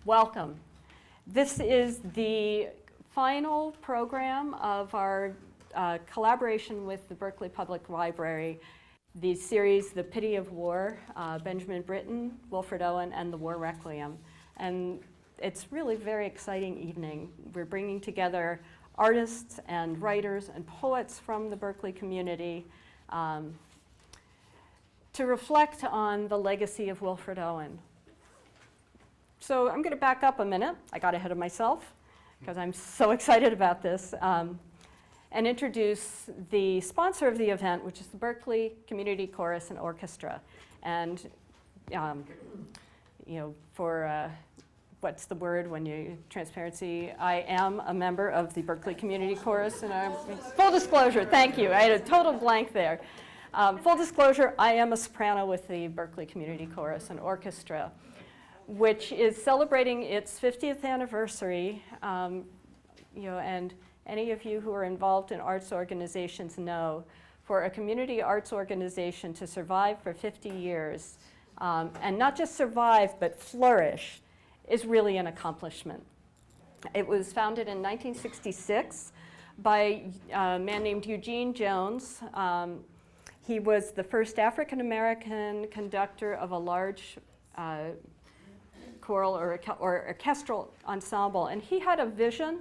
Welcome. This is the final program of our collaboration with the Berkeley Public Library, the series The Pity of War, Benjamin Britten, Wilfred Owen, and the War Requiem. And it's really a very exciting evening. We're bringing together artists and writers and poets from the Berkeley community to reflect on the legacy of Wilfred Owen. So I'm going to back up a minute. I got ahead of myself because I'm so excited about this, and introduce the sponsor of the event, which is the Berkeley Community Chorus and Orchestra. And for what's the word when you transparency? I am a member of the Berkeley Community Chorus, and full disclosure, thank you. I had a total blank there. Full disclosure, I am a soprano with the Berkeley Community Chorus and Orchestra, which is celebrating its 50th anniversary. And any of you who are involved in arts organizations know, for a community arts organization to survive for 50 years, and not just survive, but flourish, is really an accomplishment. It was founded in 1966 by a man named Eugene Jones. He was the first African-American conductor of a large choral or orchestral ensemble, and he had a vision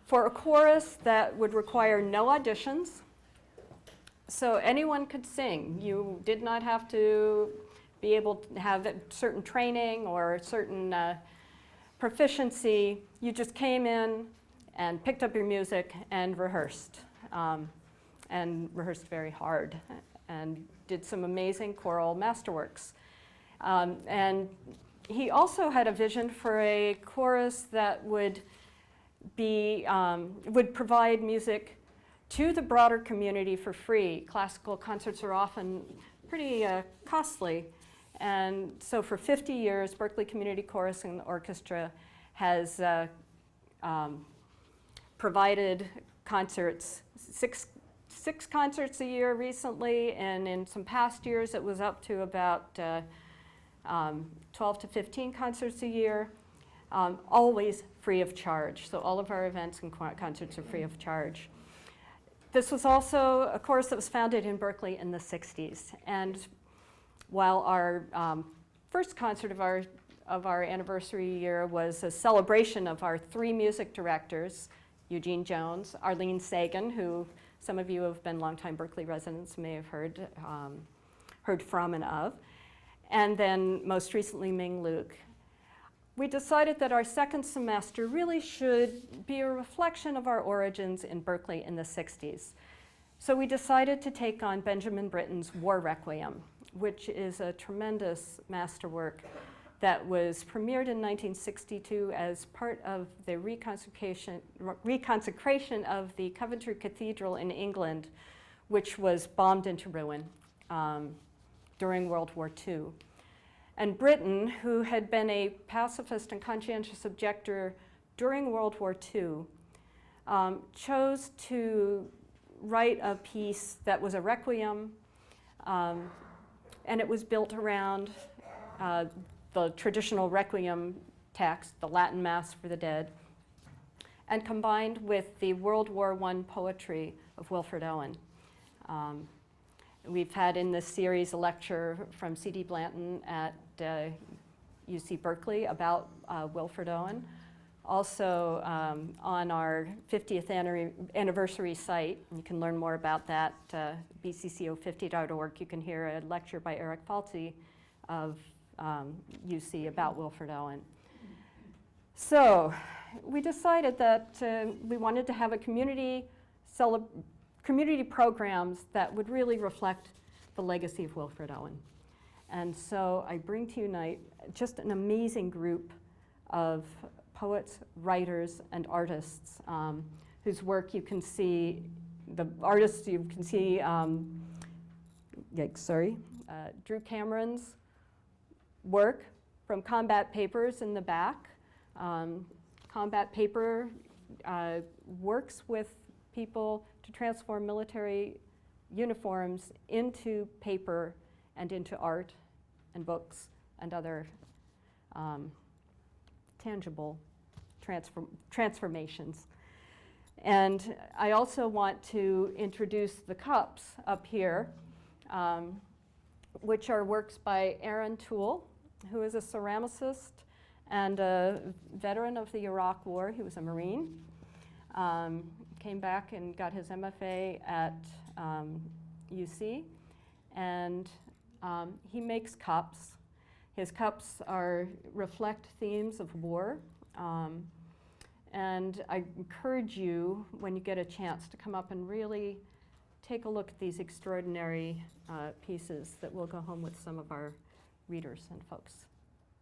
for a chorus that would require no auditions, so anyone could sing. You did not have to be able to have certain training or certain proficiency. You just came in and picked up your music and rehearsed very hard, and did some amazing choral masterworks. And he also had a vision for a chorus that would provide music to the broader community for free. Classical concerts are often pretty costly. And so for 50 years, Berkeley Community Chorus and Orchestra has provided concerts, six concerts a year recently, and in some past years it was up to about 12 to 15 concerts a year, always free of charge. So all of our events and concerts are free of charge. This was also a chorus that was founded in Berkeley in the 60s. And while our first concert of our anniversary year was a celebration of our three music directors, Eugene Jones, Arlene Sagan, who some of you who have been longtime Berkeley residents may have heard from and of, and then most recently Ming Luke. We decided that our second semester really should be a reflection of our origins in Berkeley in the 60s. So we decided to take on Benjamin Britten's War Requiem, which is a tremendous masterwork that was premiered in 1962 as part of the reconsecration of the Coventry Cathedral in England, which was bombed into ruin during World War II. And Britten, who had been a pacifist and conscientious objector during World War II, chose to write a piece that was a requiem, and it was built around the traditional requiem text, the Latin Mass for the dead, and combined with the World War I poetry of Wilfred Owen. We've had in this series a lecture from C.D. Blanton at UC Berkeley about Wilfred Owen. Also on our 50th anniversary site, you can learn more about that, BCCO50.org. You can hear a lecture by Eric Falti of UC about Wilfred Owen. So we decided that we wanted to have a community programs that would really reflect the legacy of Wilfred Owen. And so I bring to you tonight just an amazing group of poets, writers, and artists whose work you can see, the artists you can see, Drew Cameron's work from Combat Papers in the back. Combat Paper works with people to transform military uniforms into paper and into art and books and other tangible transformations. And I also want to introduce the cups up here, which are works by Ehren, who is a ceramicist and a veteran of the Iraq War. He was a Marine. Came back and got his MFA at UC, and he makes cups. His cups reflect themes of war, and I encourage you, when you get a chance, to come up and really take a look at these extraordinary pieces that will go home with some of our readers and folks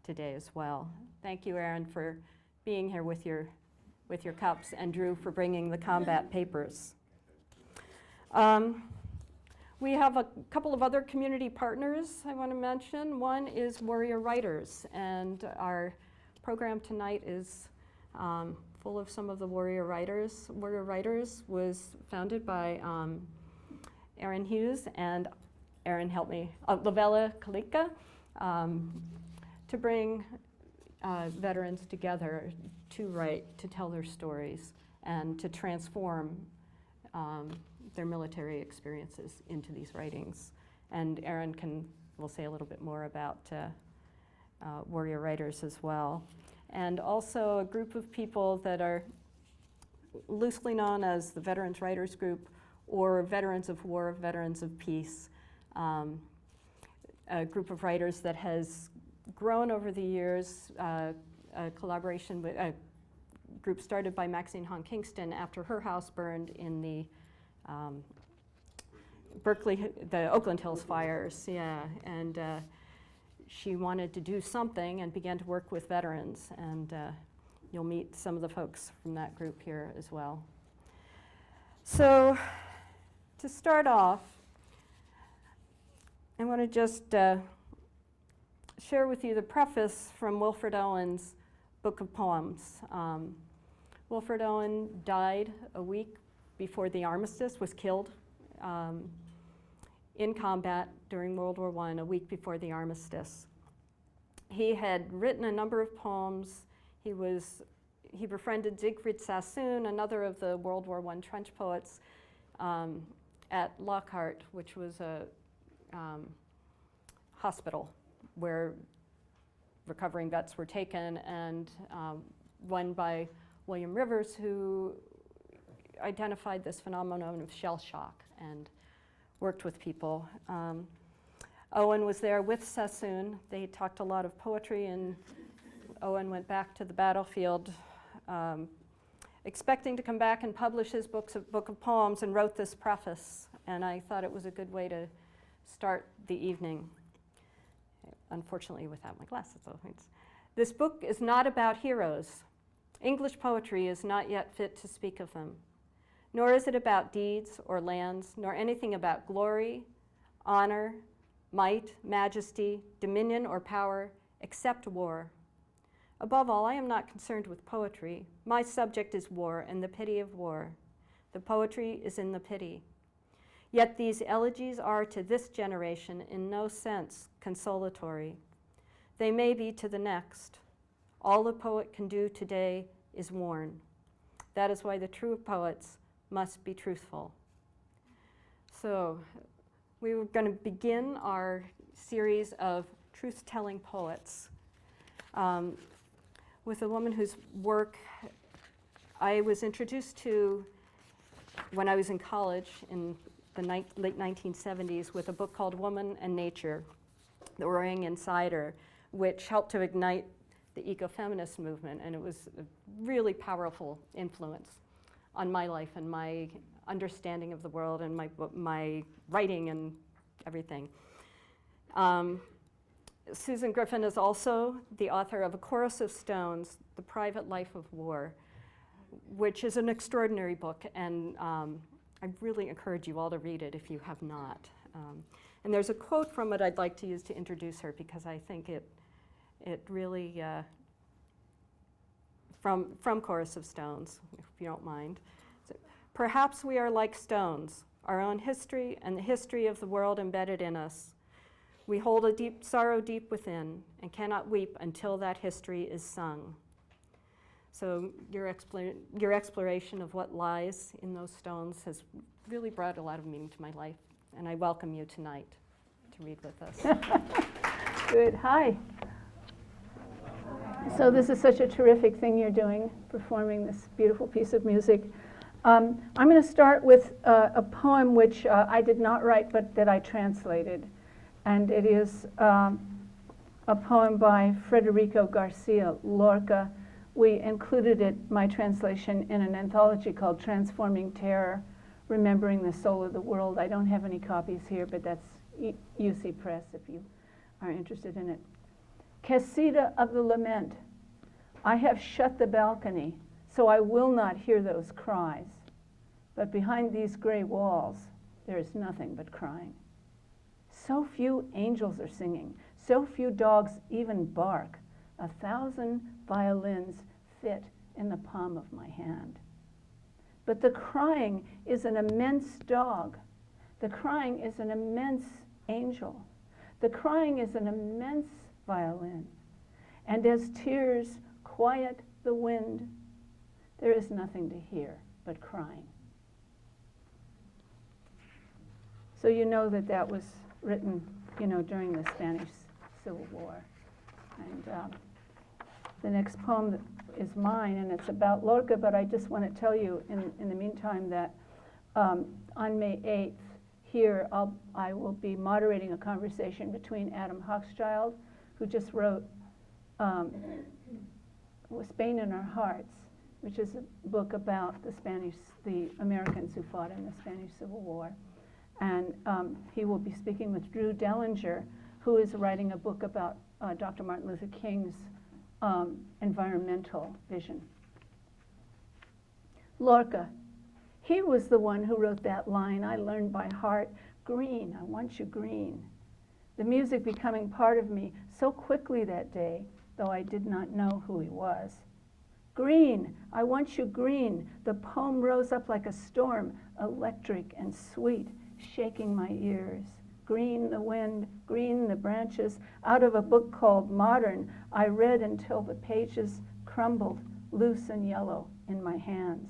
today as well. Thank you, Ehren, for being here with your cups, and Drew for bringing the combat papers. We have a couple of other community partners I want to mention. One is Warrior Writers, and our program tonight is full of some of the Warrior Writers. Warrior Writers was founded by Hughes and Ehren, help me, Lavella Kalika, to bring veterans together to write, to tell their stories, and to transform their military experiences into these writings. And Ehren will say a little bit more about Warrior Writers as well. And also a group of people that are loosely known as the Veterans Writers Group, or Veterans of War, Veterans of Peace, a group of writers that has grown over the years, a collaboration with a group started by Maxine Hong Kingston after her house burned in the Berkeley, the Oakland Hills fires, yeah, and she wanted to do something and began to work with veterans, and you'll meet some of the folks from that group here as well. So to start off, I want to just share with you the preface from Wilfred Owen's book of poems. Wilfred Owen died a week before the armistice, was killed in combat during World War I, a week before the armistice. He had written a number of poems. He befriended Siegfried Sassoon, another of the World War I trench poets, at Lockhart, which was a hospital where recovering vets were taken, and one by William Rivers, who identified this phenomenon of shell shock and worked with people. Owen was there with Sassoon. They talked a lot of poetry, and Owen went back to the battlefield expecting to come back and publish his book of poems, and wrote this preface. And I thought it was a good way to start the evening. Unfortunately, without my glasses, though. This book is not about heroes. English poetry is not yet fit to speak of them. Nor is it about deeds or lands, nor anything about glory, honor, might, majesty, dominion, or power, except war. Above all, I am not concerned with poetry. My subject is war and the pity of war. The poetry is in the pity. Yet these elegies are to this generation in no sense consolatory. They may be to the next. All the poet can do today is warn. That is why the true poets must be truthful. So we were going to begin our series of truth-telling poets with a woman whose work I was introduced to when I was in college in the late 1970s with a book called Woman and Nature, the Roaring Insider, which helped to ignite the ecofeminist movement, and it was a really powerful influence on my life and my understanding of the world and my writing and everything. Susan Griffin is also the author of A Chorus of Stones, The Private Life of War, which is an extraordinary book, and I really encourage you all to read it if you have not. And there's a quote from it I'd like to use to introduce her, because I think it really, from Chorus of Stones, if you don't mind. So, perhaps we are like stones, our own history and the history of the world embedded in us. We hold a deep sorrow deep within and cannot weep until that history is sung. So your exploration of what lies in those stones has really brought a lot of meaning to my life, and I welcome you tonight to read with us. Good. Hi. So this is such a terrific thing you're doing, performing this beautiful piece of music. I'm going to start with a poem which I did not write, but that I translated. And it is a poem by Frederico Garcia, Lorca. We included it, my translation, in an anthology called Transforming Terror, Remembering the Soul of the World. I don't have any copies here, but that's UC Press if you are interested in it. Casita of the Lament. I have shut the balcony, so I will not hear those cries. But behind these gray walls, there is nothing but crying. So few angels are singing, so few dogs even bark. 1,000 violins fit in the palm of my hand. But the crying is an immense dog. The crying is an immense angel. The crying is an immense violin. And as tears quiet the wind, there is nothing to hear but crying. So you know that that was written, during the Spanish Civil War. And the next poem is mine, and it's about Lorca, but I just want to tell you in the meantime that on May 8th, here I will be moderating a conversation between Adam Hochschild, who just wrote Spain in Our Hearts, which is a book about the Americans who fought in the Spanish Civil War. And he will be speaking with Drew Dellinger, who is writing a book about Dr. Martin Luther King's environmental vision. Lorca. He was the one who wrote that line I learned by heart, green, I want you green. The music becoming part of me so quickly that day, though I did not know who he was. Green, I want you green. The poem rose up like a storm, electric and sweet, shaking my ears. Green the wind, green the branches. Out of a book called Modern, I read until the pages crumbled, loose and yellow in my hands,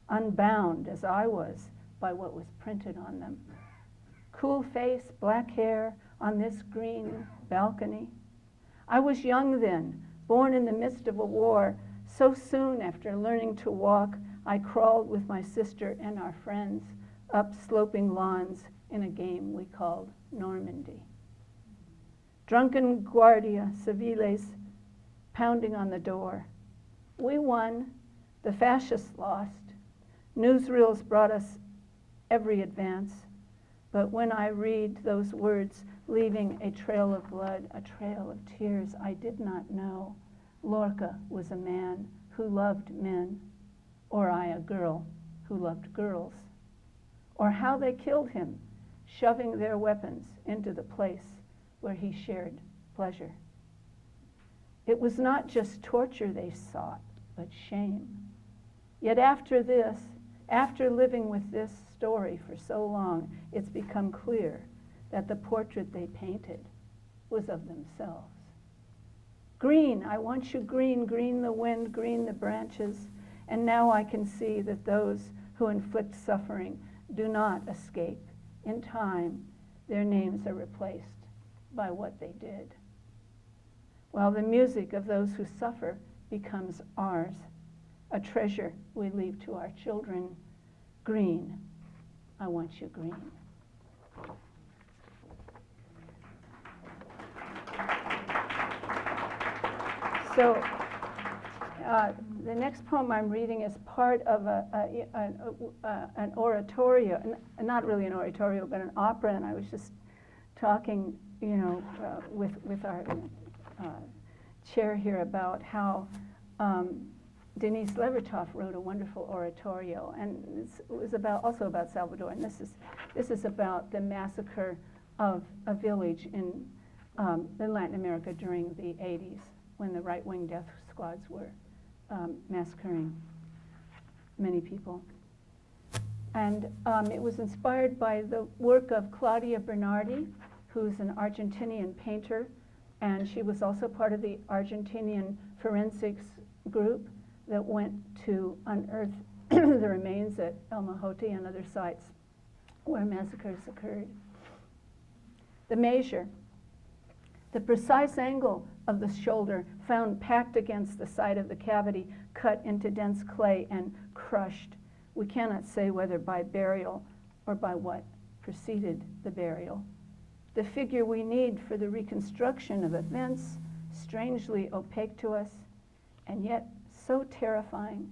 unbound as I was by what was printed on them. Cool face, black hair on this green balcony. I was young then, born in the midst of a war. So soon after learning to walk, I crawled with my sister and our friends up sloping lawns in a game we called Normandy. Drunken guardia civiles pounding on the door. We won, the fascists lost. Newsreels brought us every advance. But when I read those words, leaving a trail of blood, a trail of tears, I did not know Lorca was a man who loved men, or I a girl who loved girls, or how they killed him, shoving their weapons into the place where he shared pleasure. It was not just torture they sought, but shame. Yet after this, after living with this story for so long, it's become clear that the portrait they painted was of themselves. Green, I want you green, green the wind, green the branches. And now I can see that those who inflict suffering do not escape. In time, their names are replaced by what they did. While the music of those who suffer becomes ours, a treasure we leave to our children. Green, I want you green. So the next poem I'm reading is part of an oratorio, not really an oratorio, but an opera. And I was just talking, with our chair here about how Denise Levertov wrote a wonderful oratorio, and it was also about Salvador. And this is about the massacre of a village in Latin America during the 80s, when the right-wing death squads were massacring many people. And it was inspired by the work of Claudia Bernardi, who's an Argentinian painter, and she was also part of the Argentinian forensics group that went to unearth the remains at El Mohote and other sites where massacres occurred. The measure, the precise angle of the shoulder found packed against the side of the cavity, cut into dense clay and crushed. We cannot say whether by burial or by what preceded the burial. The figure we need for the reconstruction of events, strangely opaque to us, and yet so terrifying,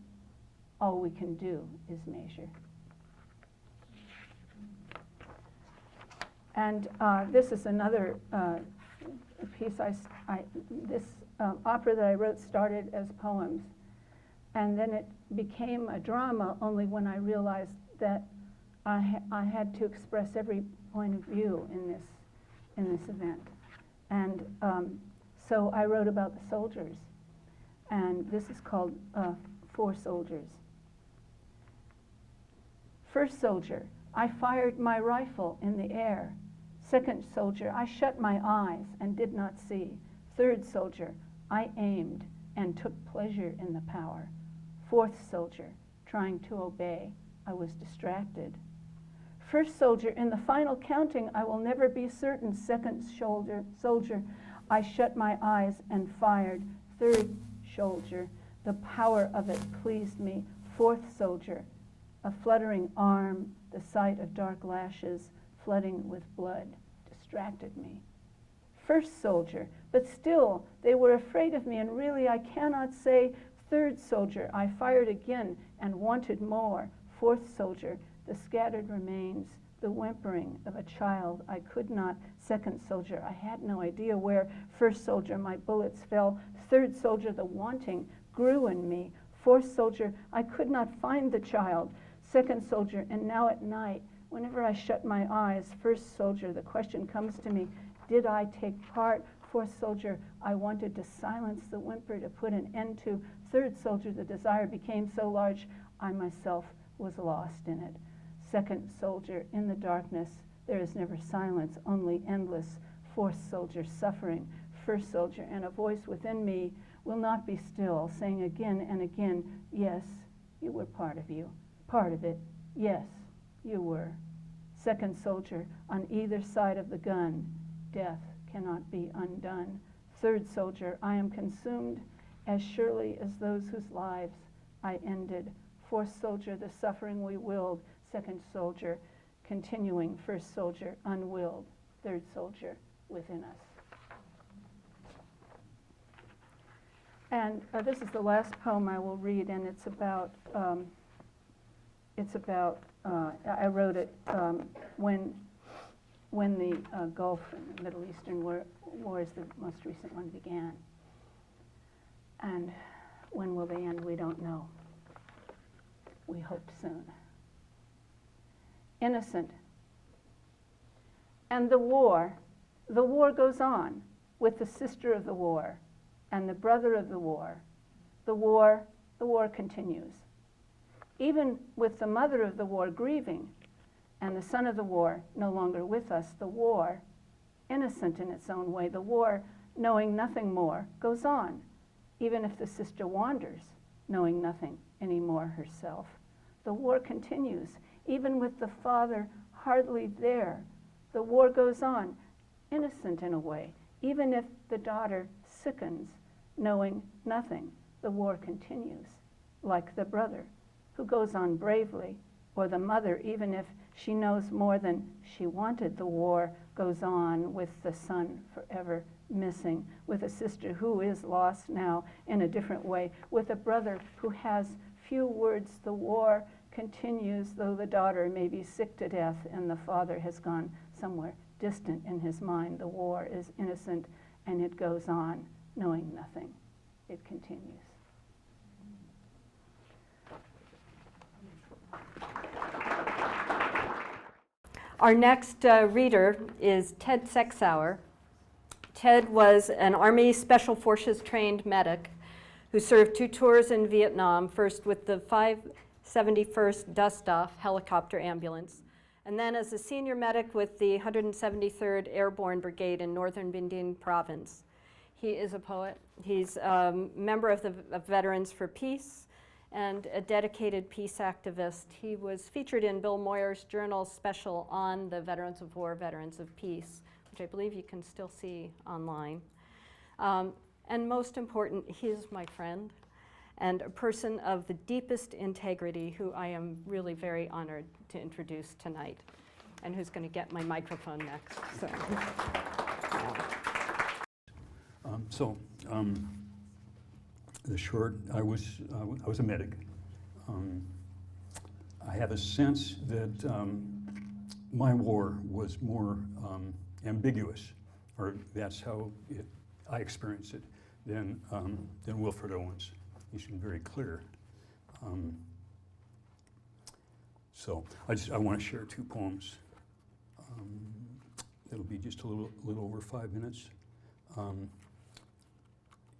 all we can do is measure. And this is another piece. This opera that I wrote started as poems, and then it became a drama only when I realized that I had to express every point of view in this event. And so I wrote about the soldiers, and this is called Four Soldiers. First soldier, I fired my rifle in the air. Second soldier, I shut my eyes and did not see. Third soldier, I aimed and took pleasure in the power. Fourth soldier, trying to obey, I was distracted. First soldier, in the final counting, I will never be certain. Second soldier, I shut my eyes and fired. Third soldier, the power of it pleased me. Fourth soldier, a fluttering arm, the sight of dark lashes flooding with blood, distracted me. First soldier, but still they were afraid of me, and really I cannot say. Third soldier, I fired again and wanted more. Fourth soldier, the scattered remains, the whimpering of a child, I could not. Second soldier, I had no idea where. First soldier, my bullets fell. Third soldier, the wanting grew in me. Fourth soldier, I could not find the child. Second soldier, and now at night, whenever I shut my eyes, first soldier, the question comes to me, did I take part? Fourth soldier, I wanted to silence the whimper, to put an end to. Third soldier, the desire became so large, I myself was lost in it. Second soldier, in the darkness, there is never silence, only endless. Fourth soldier, suffering. First soldier, and a voice within me will not be still, saying again and again, yes, you were part of it. Yes, you were. Second soldier, on either side of the gun, death cannot be undone. Third soldier, I am consumed as surely as those whose lives I ended. Fourth soldier, the suffering we willed. Second soldier, continuing. First soldier, unwilled. Third soldier, within us. And this is the last poem I will read, and it's about I wrote it when the Gulf and the Middle Eastern wars, the most recent one, began. And when will they end? We don't know. We hope soon. Innocent. And the war goes on with the sister of the war and the brother of the war. The war continues. Even with the mother of the war grieving and the son of the war no longer with us, the war, innocent in its own way, the war knowing nothing more, goes on, even if the sister wanders, knowing nothing anymore herself. The war continues, even with the father hardly there. The war goes on, innocent in a way, even if the daughter sickens, knowing nothing. The war continues, like the brother, who goes on bravely, or the mother, even if she knows more than she wanted. The war goes on with the son forever missing, with a sister who is lost now in a different way, with a brother who has few words. The war continues, though the daughter may be sick to death and the father has gone somewhere distant in his mind. The war is innocent and it goes on, knowing nothing. It continues. Our next reader is Ted Sexauer. Ted was an Army Special Forces trained medic who served 2 tours in Vietnam, first with the 571st Dust-Off helicopter ambulance, and then as a senior medic with the 173rd Airborne Brigade in northern Binh Dinh province. He is a poet. He's a member of Veterans for Peace and a dedicated peace activist. He was featured in Bill Moyer's Journal special on the Veterans of War, Veterans of Peace, which I believe you can still see online. And most important, he is my friend and a person of the deepest integrity who I am really very honored to introduce tonight, and who's going to get my microphone next. The short, I was a medic. I have a sense that my war was more ambiguous, or that's how I experienced it, than Wilfred Owen's. He seemed very clear. So I want to share two poems. It'll be just a little over 5 minutes.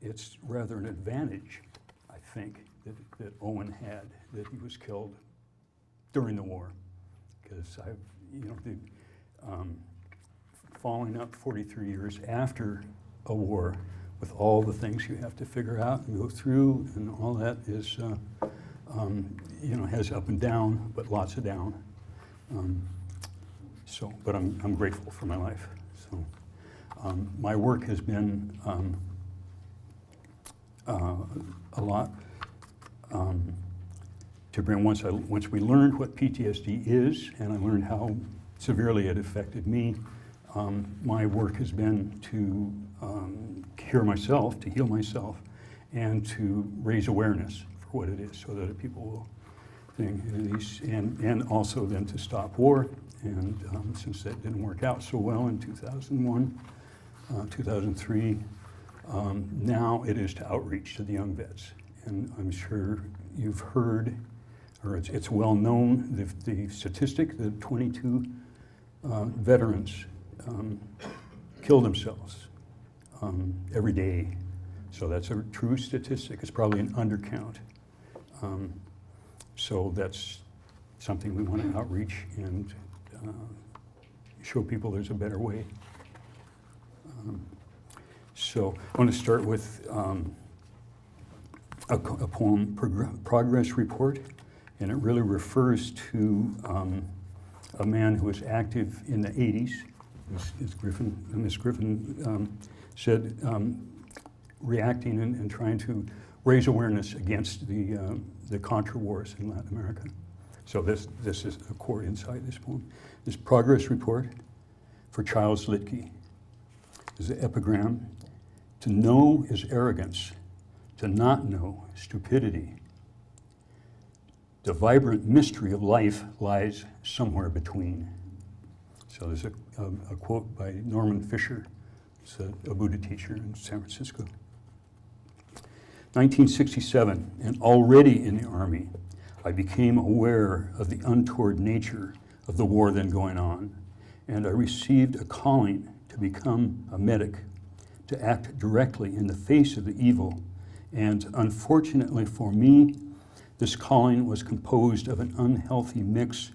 It's rather an advantage, I think, that Owen had, that he was killed during the war, because following up 43 years after a war with all the things you have to figure out and go through, and all that is, has up and down, but lots of down. But I'm grateful for my life. So my work has been a lot to bring. Once we learned what PTSD is, and I learned how severely it affected me, my work has been to cure myself, to heal myself, and to raise awareness for what it is, so that people will think, and also then to stop war. And since that didn't work out so well in 2001, 2003, now it is to outreach to the young vets. And I'm sure you've heard, or it's well known, the statistic that 22 veterans kill themselves every day. So that's a true statistic. It's probably an undercount. So that's something we want to outreach and show people there's a better way. So I want to start with a poem, Progress Report, and it really refers to a man who was active in the 80s, as Miss Griffin said, reacting and trying to raise awareness against the Contra wars in Latin America. So this is a quote inside this poem. This Progress Report for Charles Litke is the epigram. To know is arrogance, to not know stupidity. The vibrant mystery of life lies somewhere between. So there's a quote by Norman Fisher, who's a Buddha teacher in San Francisco. 1967, and already in the Army, I became aware of the untoward nature of the war then going on, and I received a calling to become a medic, to act directly in the face of the evil. And unfortunately for me, this calling was composed of an unhealthy mix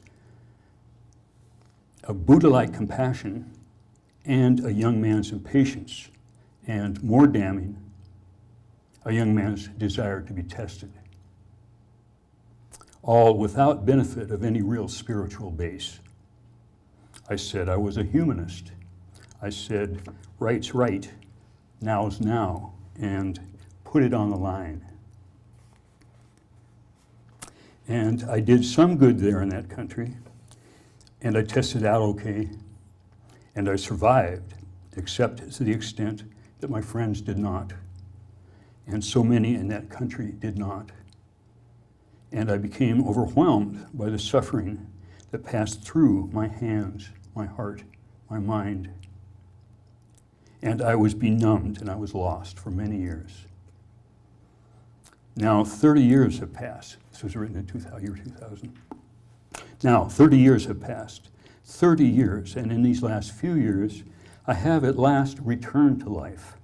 of Buddha-like compassion and a young man's impatience, and more damning, a young man's desire to be tested. All without benefit of any real spiritual base. I said I was a humanist. I said, right's right, now's now, and put it on the line. And I did some good there in that country, and I tested out okay, and I survived, except to the extent that my friends did not, and so many in that country did not. And I became overwhelmed by the suffering that passed through my hands, my heart, my mind. And I was benumbed and I was lost for many years. Now 30 years have passed. This was written in year 2000. Now 30 years have passed. 30 years, and in these last few years, I have at last returned to life.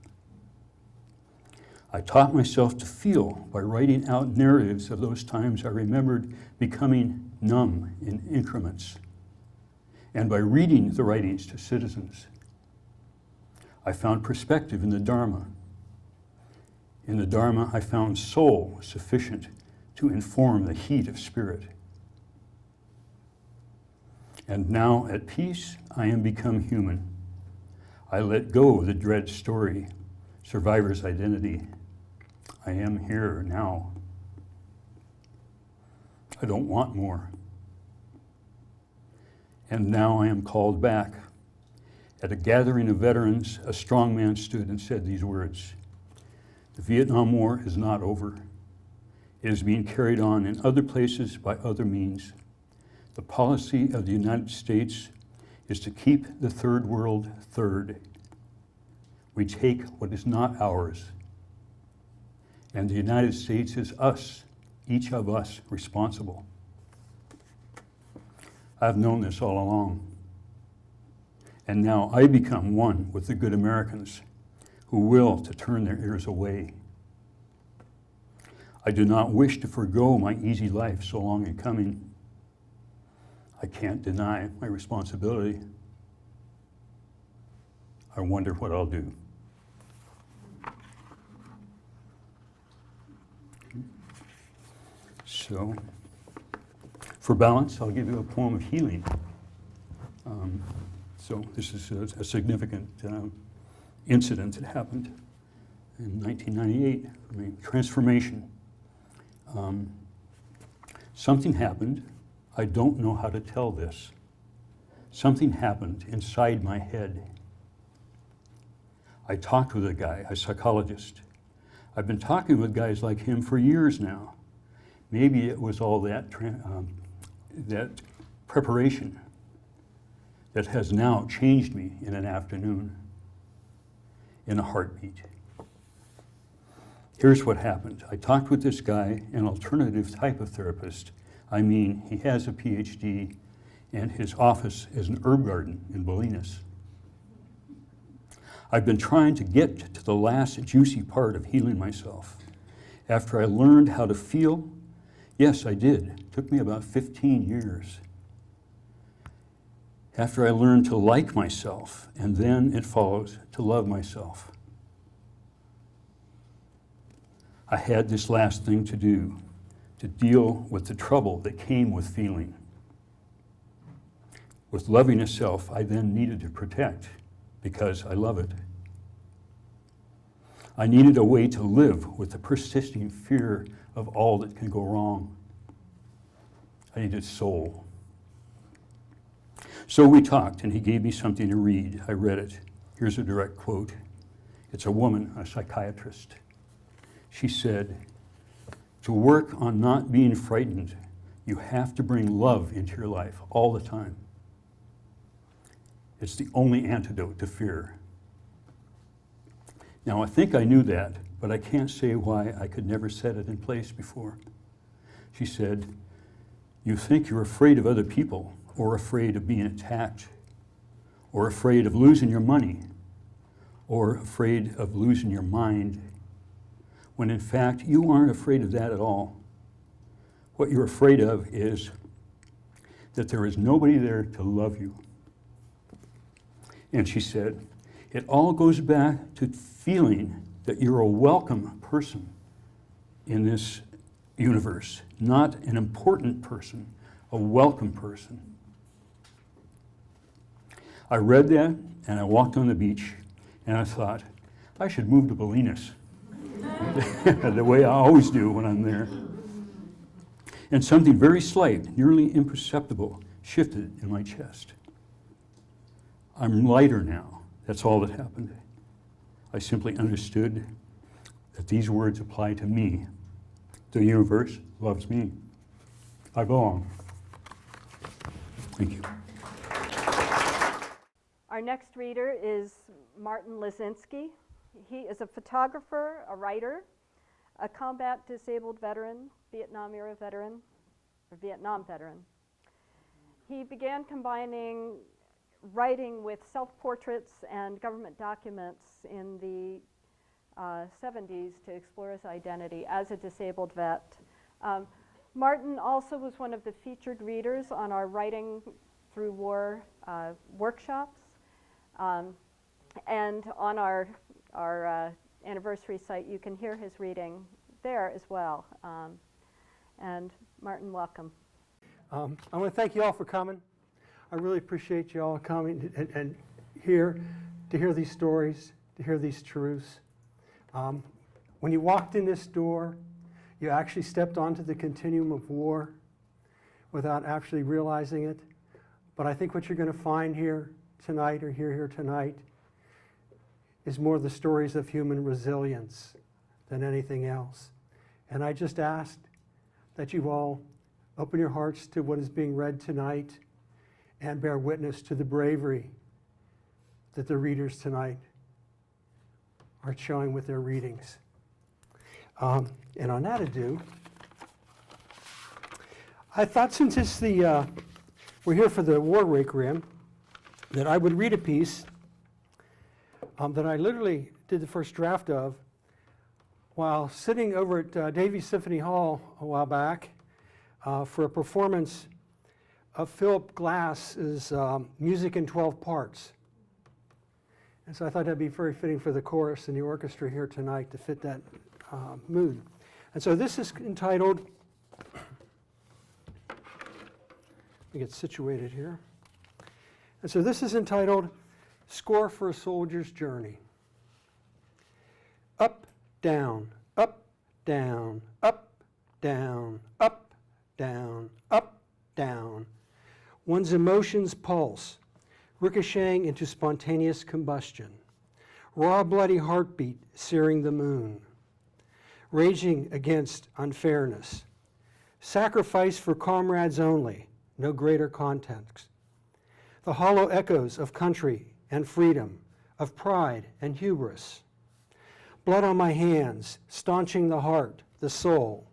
I taught myself to feel by writing out narratives of those times I remembered becoming numb in increments, and by reading the writings to citizens. I found perspective in the Dharma In the Dharma, I found soul sufficient to inform the heat of spirit. And now, at peace, I am become human. I let go the dread story, survivor's identity. I am here now. I don't want more. And now I am called back. At a gathering of veterans, a strong man stood and said these words: "The Vietnam War is not over. It is being carried on in other places by other means. The policy of the United States is to keep the third world third. We take what is not ours. And the United States is us, each of us responsible." I've known this all along. And now I become one with the good Americans who will to turn their ears away. I do not wish to forgo my easy life so long in coming. I can't deny my responsibility. I wonder what I'll do. So, for balance, I'll give you a poem of healing. So this is a significant incident that happened in 1998, transformation. Something happened. I don't know how to tell this. Something happened inside my head. I talked with a guy, a psychologist. I've been talking with guys like him for years now. Maybe it was all that preparation that has now changed me in an afternoon, in a heartbeat. Here's what happened. I talked with this guy, an alternative type of therapist. I mean, he has a PhD, and his office is an herb garden in Bolinas. I've been trying to get to the last juicy part of healing myself. After I learned how to feel, yes, I did. It took me about 15 years. After I learned to like myself, and then it follows to love myself. I had this last thing to do, to deal with the trouble that came with feeling. With loving a self I then needed to protect because I love it. I needed a way to live with the persisting fear of all that can go wrong. I needed soul. So we talked, and he gave me something to read. I read it. Here's a direct quote. It's a woman, a psychiatrist. She said, "To work on not being frightened, you have to bring love into your life all the time. It's the only antidote to fear." Now, I think I knew that, but I can't say why I could never set it in place before. She said, "You think you're afraid of other people, or afraid of being attacked, or afraid of losing your money, or afraid of losing your mind, when in fact you aren't afraid of that at all. What you're afraid of is that there is nobody there to love you." And she said, "It all goes back to feeling that you're a welcome person in this universe, not an important person, a welcome person." I read that, and I walked on the beach, and I thought, I should move to Bolinas, the way I always do when I'm there. And something very slight, nearly imperceptible, shifted in my chest. I'm lighter now. That's all that happened. I simply understood that these words apply to me. The universe loves me. I belong. Thank you. Our next reader is Martin Lesinski. He is a photographer, a writer, a combat disabled veteran, Vietnam veteran. He began combining writing with self-portraits and government documents in the 70s to explore his identity as a disabled vet. Martin also was one of the featured readers on our Writing Through War workshops, and on our anniversary site, you can hear his reading there as well. And Martin, welcome. I want to thank you all for coming. I really appreciate you all coming and here to hear these stories, to hear these truths. When you walked in this door, you actually stepped onto the continuum of war without actually realizing it. But I think what you're going to find here tonight, or hear here tonight, is more the stories of human resilience than anything else. And I just asked that you all open your hearts to what is being read tonight and bear witness to the bravery that the readers tonight are showing with their readings. And on that ado, I thought since it's we're here for the War Requiem, that I would read a piece that I literally did the first draft of while sitting over at Davies Symphony Hall a while back for a performance of Philip Glass's Music in 12 Parts. And so I thought that'd be very fitting for the chorus and the orchestra here tonight to fit that mood. And so this is entitled, let me get situated here. And so this is entitled Score for a Soldier's Journey. Up, down, up, down, up, down, up, down, up, down. One's emotions pulse, ricocheting into spontaneous combustion. Raw, bloody heartbeat searing the moon. Raging against unfairness. Sacrifice for comrades only, no greater context. The hollow echoes of country and freedom, of pride and hubris. Blood on my hands, staunching the heart, the soul.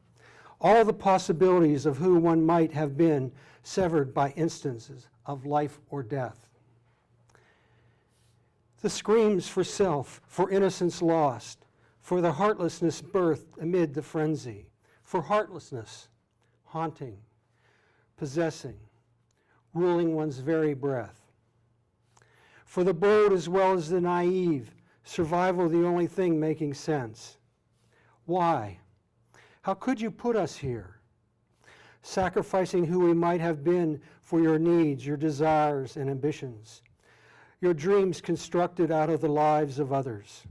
All the possibilities of who one might have been severed by instances of life or death. The screams for self, for innocence lost, for the heartlessness birthed amid the frenzy, for heartlessness, haunting, possessing, ruling one's very breath. For the bold as well as the naive, survival the only thing making sense. Why? How could you put us here? Sacrificing who we might have been for your needs, your desires and ambitions, your dreams constructed out of the lives of others.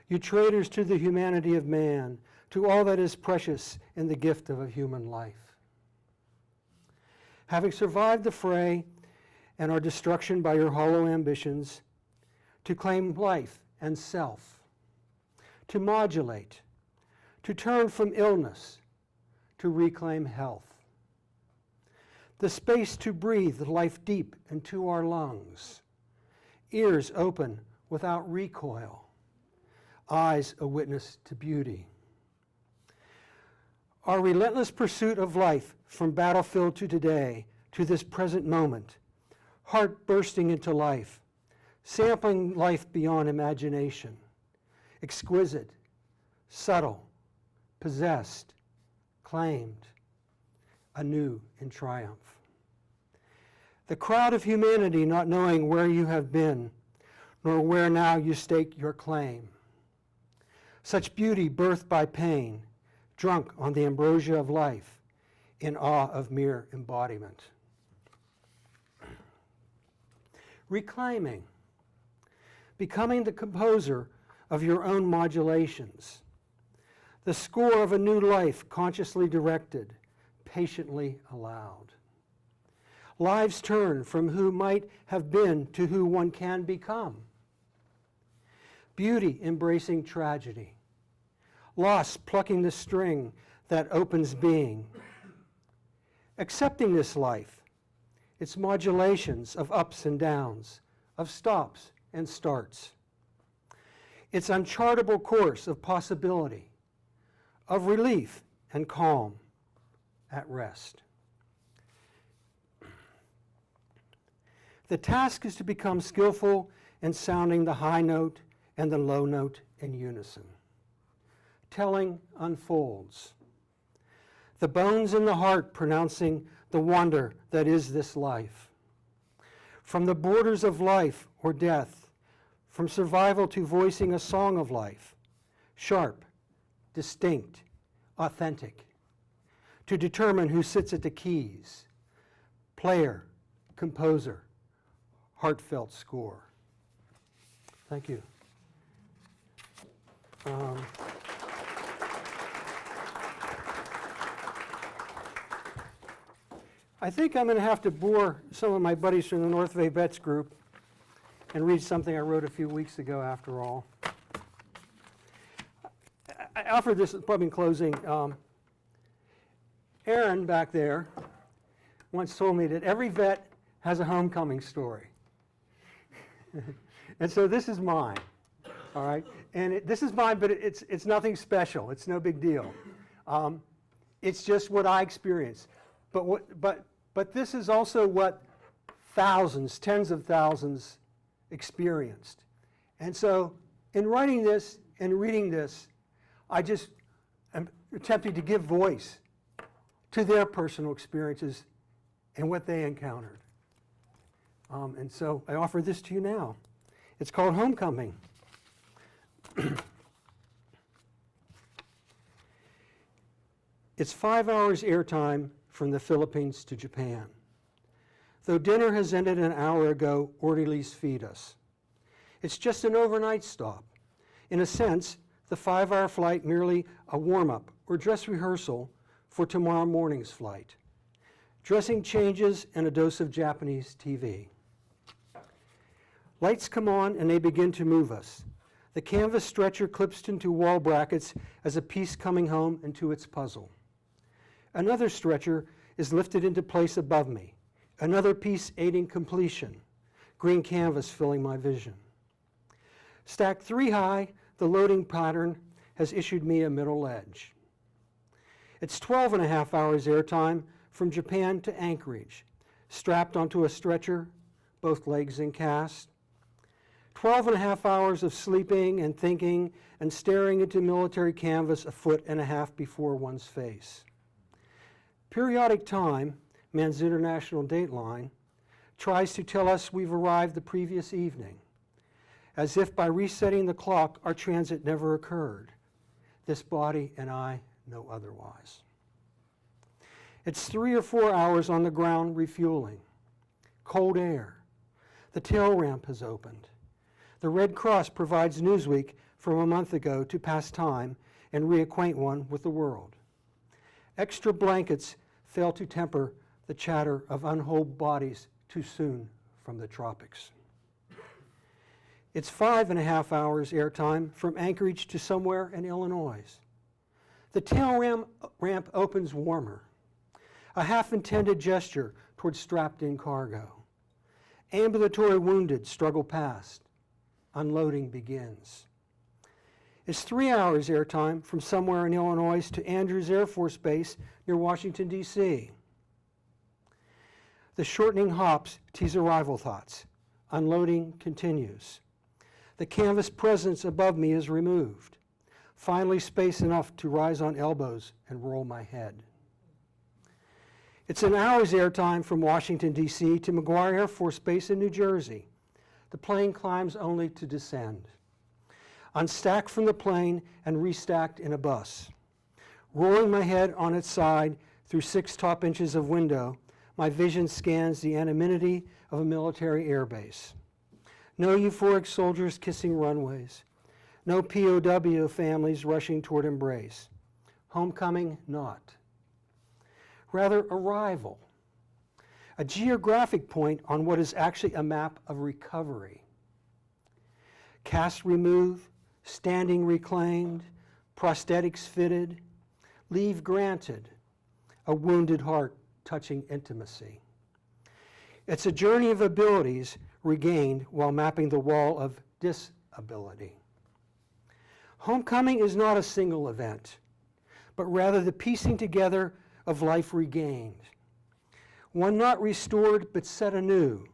You traitors to the humanity of man, to all that is precious in the gift of a human life. Having survived the fray and our destruction by your hollow ambitions, to claim life and self, to modulate, to turn from illness, to reclaim health. The space to breathe life deep into our lungs, ears open without recoil, eyes a witness to beauty. Our relentless pursuit of life from battlefield to today, to this present moment, heart bursting into life, sampling life beyond imagination, exquisite, subtle, possessed, claimed, anew in triumph. The crowd of humanity not knowing where you have been, nor where now you stake your claim. Such beauty birthed by pain, drunk on the ambrosia of life, in awe of mere embodiment. Reclaiming, becoming the composer of your own modulations, the score of a new life consciously directed, patiently allowed. Lives turn from who might have been to who one can become. Beauty embracing tragedy. Loss plucking the string that opens being. Accepting this life, its modulations of ups and downs, of stops and starts. Its unchartable course of possibility, of relief and calm at rest. The task is to become skillful in sounding the high note and the low note in unison. Telling unfolds. The bones in the heart pronouncing the wonder that is this life. From the borders of life or death, from survival to voicing a song of life, sharp, distinct, authentic. To determine who sits at the keys, player, composer, heartfelt score. Thank you. I think I'm going to have to bore some of my buddies from the North Bay Vets group and read something I wrote a few weeks ago after all. I offered this probably in closing. Ehren back there once told me that every vet has a homecoming story. And so this is mine, all right? And this is mine, but it's nothing special. It's no big deal. It's just what I experienced. But this is also what thousands, tens of thousands experienced. And so in writing this and reading this, I just am attempting to give voice to their personal experiences and what they encountered. And so I offer this to you now. It's called Homecoming. It's 5 hours airtime from the Philippines to Japan. Though dinner has ended an hour ago, orderlies feed us. It's just an overnight stop. In a sense, the 5-hour flight merely a warm-up or dress rehearsal for tomorrow morning's flight. Dressing changes and a dose of Japanese TV. Lights come on and they begin to move us. The canvas stretcher clips into wall brackets as a piece coming home into its puzzle. Another stretcher is lifted into place above me. Another piece aiding completion. Green canvas filling my vision. Stacked 3 high, the loading pattern has issued me a middle edge. It's 12.5 hours airtime from Japan to Anchorage, strapped onto a stretcher, both legs in cast. 12.5 hours of sleeping and thinking and staring into military canvas 1.5 feet before one's face. Periodic time, man's international dateline, tries to tell us we've arrived the previous evening, as if by resetting the clock our transit never occurred. This body and I know otherwise. It's 3 or 4 hours on the ground refueling. Cold air. The tail ramp has opened. The Red Cross provides Newsweek from a month ago to pass time and reacquaint one with the world. Extra blankets fail to temper the chatter of unwhole bodies too soon from the tropics. It's 5.5 hours airtime from Anchorage to somewhere in Illinois. The tail ramp opens warmer. A half-intended gesture towards strapped-in cargo. Ambulatory wounded struggle past. Unloading begins. It's 3 hours airtime from somewhere in Illinois to Andrews Air Force Base near Washington, D.C. The shortening hops tease arrival thoughts. Unloading continues. The canvas presence above me is removed. Finally, space enough to rise on elbows and roll my head. It's an hour's airtime from Washington, D.C. to McGuire Air Force Base in New Jersey. The plane climbs only to descend. Unstacked from the plane and restacked in a bus. Rolling my head on its side through 6 top inches of window, my vision scans the anonymity of a military airbase. No euphoric soldiers kissing runways. No POW families rushing toward embrace. Homecoming, not. Rather, arrival. A geographic point on what is actually a map of recovery. Cast remove, standing reclaimed, prosthetics fitted, leave granted, a wounded heart touching intimacy. It's a journey of abilities regained while mapping the wall of disability. Homecoming is not a single event, but rather the piecing together of life regained. One not restored, but set anew.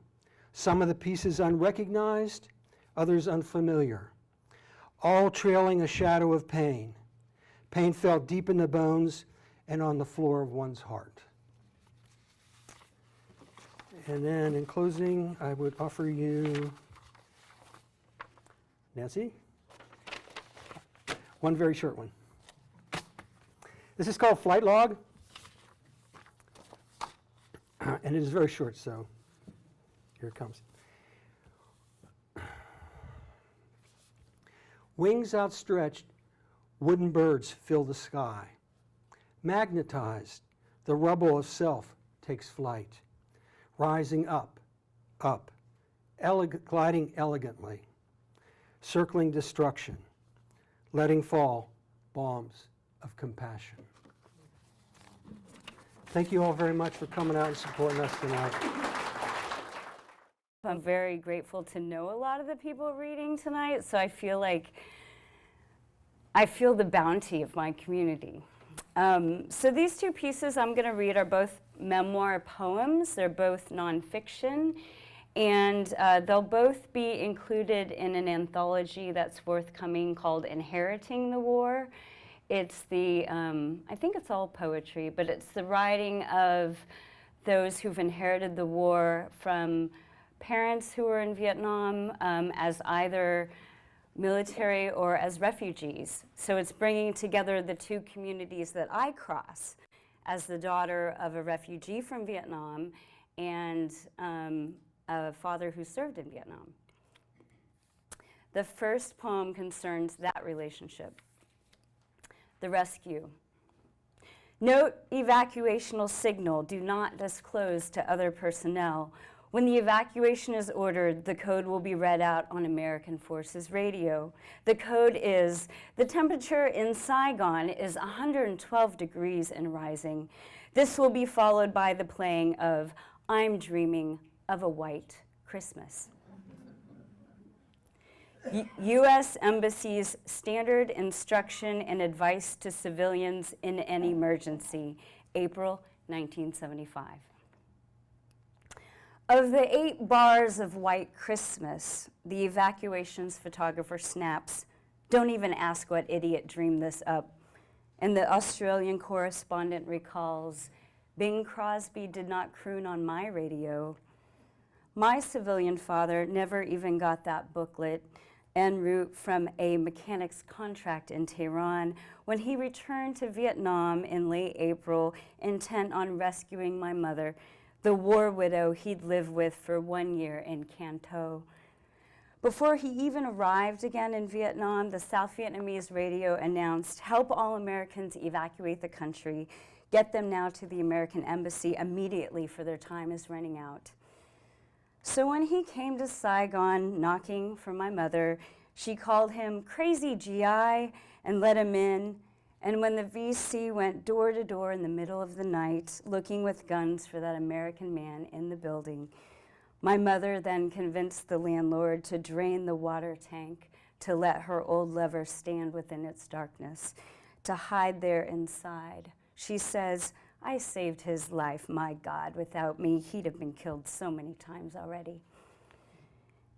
Some of the pieces unrecognized, others unfamiliar. All trailing a shadow of pain. Pain felt deep in the bones and on the floor of one's heart. And then in closing, I would offer you, Nancy, one very short one. This is called Flight Log, and it is very short, so here it comes. Wings outstretched, wooden birds fill the sky. Magnetized, the rubble of self takes flight, rising up, up, gliding elegantly, circling destruction, letting fall bombs of compassion. Thank you all very much for coming out and supporting us tonight. I'm very grateful to know a lot of the people reading tonight, so I feel the bounty of my community. So these two pieces I'm going to read are both memoir poems. They're both nonfiction, and they'll both be included in an anthology that's forthcoming called Inheriting the War. It's the, I think it's all poetry, but it's the writing of those who've inherited the war from parents who were in Vietnam as either military or as refugees. So it's bringing together the two communities that I cross as the daughter of a refugee from Vietnam and a father who served in Vietnam. The first poem concerns that relationship. The rescue. Note evacuational signal, do not disclose to other personnel. When the evacuation is ordered, the code will be read out on American Forces Radio. The code is, the temperature in Saigon is 112 degrees and rising. This will be followed by the playing of I'm Dreaming of a White Christmas. U.S. Embassy's standard instruction and advice to civilians in an emergency, April 1975. Of the 8 bars of White Christmas, the evacuations photographer snaps, don't even ask what idiot dreamed this up. And the Australian correspondent recalls, Bing Crosby did not croon on my radio. My civilian father never even got that booklet en route from a mechanic's contract in Tehran when he returned to Vietnam in late April, intent on rescuing my mother, the war widow he'd lived with for 1 year in Can Tho. Before he even arrived again in Vietnam, the South Vietnamese radio announced, help all Americans evacuate the country. Get them now to the American Embassy immediately for their time is running out. So when he came to Saigon knocking for my mother, she called him crazy GI and let him in. And when the VC went door to door in the middle of the night, looking with guns for that American man in the building, my mother then convinced the landlord to drain the water tank to let her old lover stand within its darkness, to hide there inside. She says, I saved his life, my God. Without me, he'd have been killed so many times already.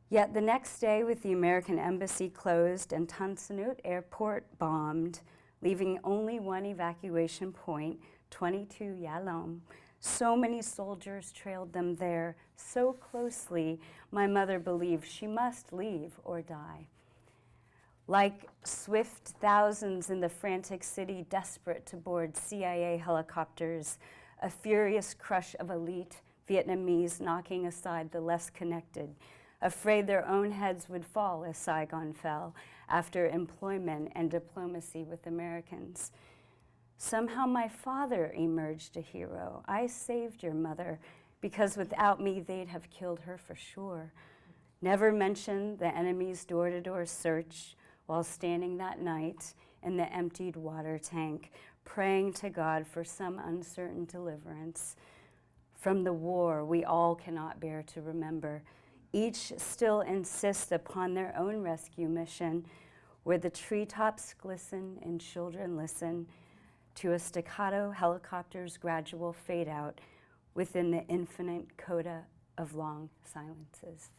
Yet the next day, with the American Embassy closed and Tan Son Nhut Airport bombed, leaving only one evacuation point, 22 Yalom. So many soldiers trailed them there so closely, my mother believed she must leave or die. Like swift thousands in the frantic city, desperate to board CIA helicopters, a furious crush of elite Vietnamese knocking aside the less connected, afraid their own heads would fall as Saigon fell after employment and diplomacy with Americans. Somehow my father emerged a hero. I saved your mother because without me they'd have killed her for sure. Never mentioned the enemy's door-to-door search while standing that night in the emptied water tank, praying to God for some uncertain deliverance from the war we all cannot bear to remember. Each still insists upon their own rescue mission, where the treetops glisten and children listen to a staccato helicopter's gradual fade out within the infinite coda of long silences.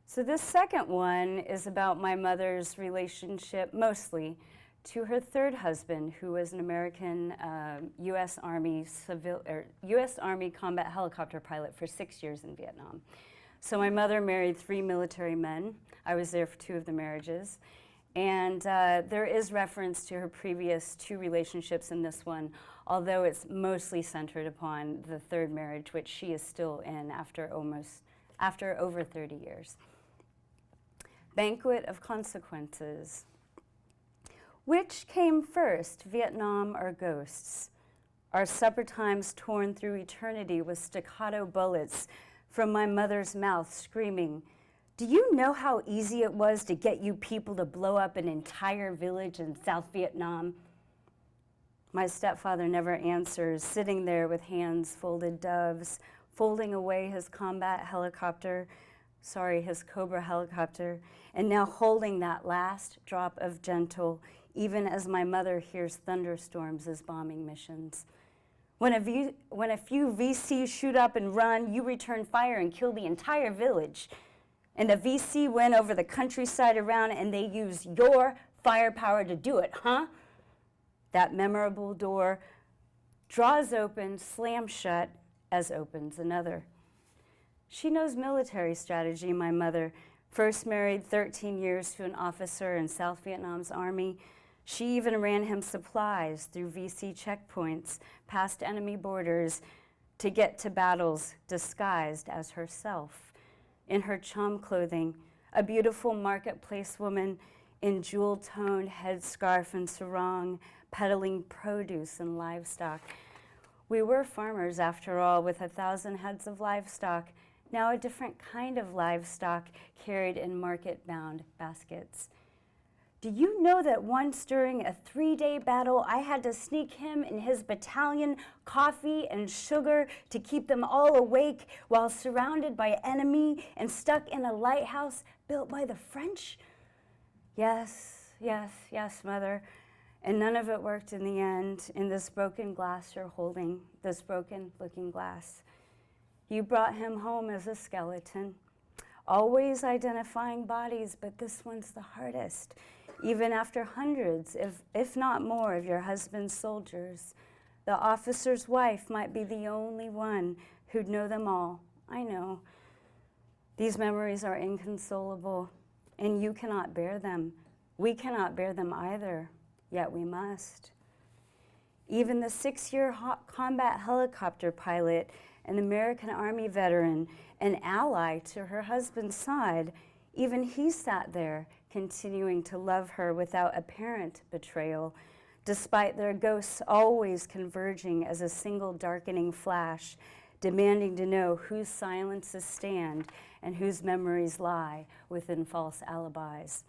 So this second one is about my mother's relationship, mostly, to her third husband, who was an American U.S. Army combat helicopter pilot for 6 years in Vietnam. So my mother married 3 military men. I was there for 2 of the marriages. And there is reference to her previous 2 relationships in this one, although it's mostly centered upon the 3rd marriage, which she is still in after over 30 years. Banquet of consequences. Which came first, Vietnam or ghosts? Our supper times torn through eternity with staccato bullets from my mother's mouth screaming, "Do you know how easy it was to get you people to blow up an entire village in South Vietnam?" My stepfather never answers, sitting there with hands folded doves, folding away his combat helicopter, his Cobra helicopter, and now holding that last drop of gentle, even as my mother hears thunderstorms as bombing missions. When a few VCs shoot up and run, you return fire and kill the entire village. And the VC went over the countryside around and they used your firepower to do it, huh? That memorable door draws open, slams shut, as opens another. She knows military strategy, my mother. First married 13 years to an officer in South Vietnam's army. She even ran him supplies through VC checkpoints, past enemy borders, to get to battles disguised as herself. In her chum clothing, a beautiful marketplace woman in jewel-toned headscarf and sarong, peddling produce and livestock. We were farmers, after all, with 1,000 heads of livestock, now a different kind of livestock carried in market-bound baskets. Do you know that once during a 3-day battle, I had to sneak him and his battalion coffee and sugar to keep them all awake while surrounded by enemy and stuck in a lighthouse built by the French? Yes, yes, yes, Mother. And none of it worked in the end, in this broken glass you're holding, this broken-looking glass. You brought him home as a skeleton, always identifying bodies, but this one's the hardest. Even after hundreds, if not more, of your husband's soldiers, the officer's wife might be the only one who'd know them all. I know. These memories are inconsolable, and you cannot bear them. We cannot bear them either, yet we must. Even the 6-year combat helicopter pilot, an American Army veteran, an ally to her husband's side, even he sat there, continuing to love her without apparent betrayal, despite their ghosts always converging as a single darkening flash, demanding to know whose silences stand and whose memories lie within false alibis.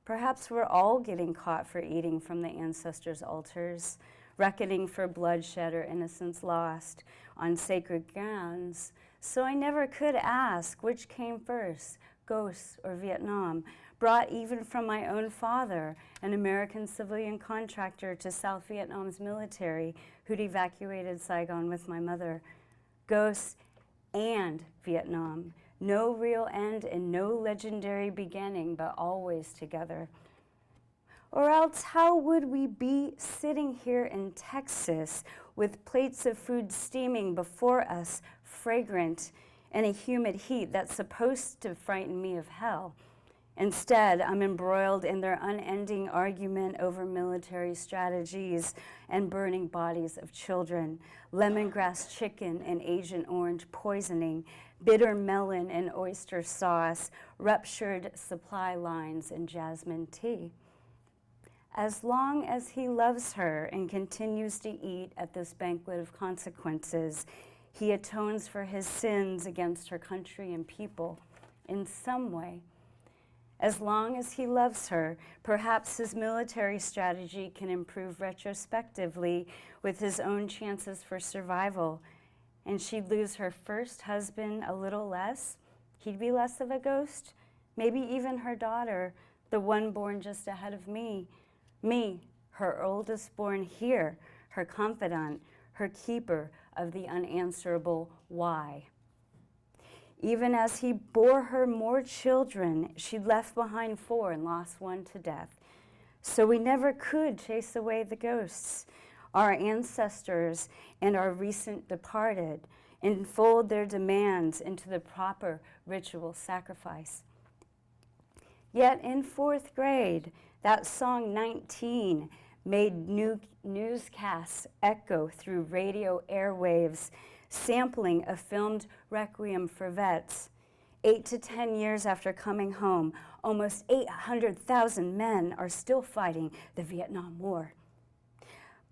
Perhaps we're all getting caught for eating from the ancestors' altars, reckoning for bloodshed or innocence lost on sacred grounds. So I never could ask which came first, ghosts or Vietnam, brought even from my own father, an American civilian contractor to South Vietnam's military who'd evacuated Saigon with my mother. Ghosts and Vietnam. No real end and no legendary beginning, but always together. Or else how would we be sitting here in Texas with plates of food steaming before us, fragrant, in a humid heat that's supposed to frighten me of hell? Instead, I'm embroiled in their unending argument over military strategies and burning bodies of children, lemongrass chicken and Agent Orange poisoning, bitter melon and oyster sauce, ruptured supply lines and jasmine tea. As long as he loves her and continues to eat at this banquet of consequences, he atones for his sins against her country and people in some way. As long as he loves her, perhaps his military strategy can improve retrospectively with his own chances for survival, and she'd lose her first husband a little less. He'd be less of a ghost, maybe even her daughter, the one born just ahead of me, her oldest born here, her confidant, her keeper of the unanswerable why. Even as he bore her more children, she'd left behind 4 and lost 1 to death. So we never could chase away the ghosts, our ancestors and our recent departed, enfold their demands into the proper ritual sacrifice. Yet in 4th grade, that song 19 made newscasts echo through radio airwaves, sampling a filmed Requiem for vets. 8 to 10 years after coming home, almost 800,000 men are still fighting the Vietnam War.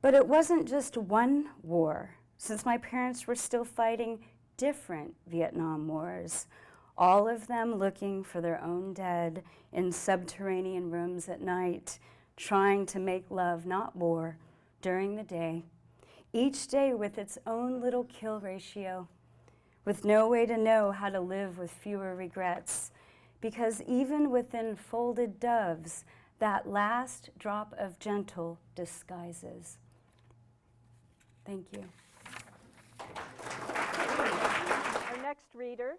But it wasn't just one war, since my parents were still fighting different Vietnam wars, all of them looking for their own dead in subterranean rooms at night, trying to make love, not war, during the day, each day with its own little kill ratio, with no way to know how to live with fewer regrets, because even within folded doves, that last drop of gentle disguises. Thank you. Our next reader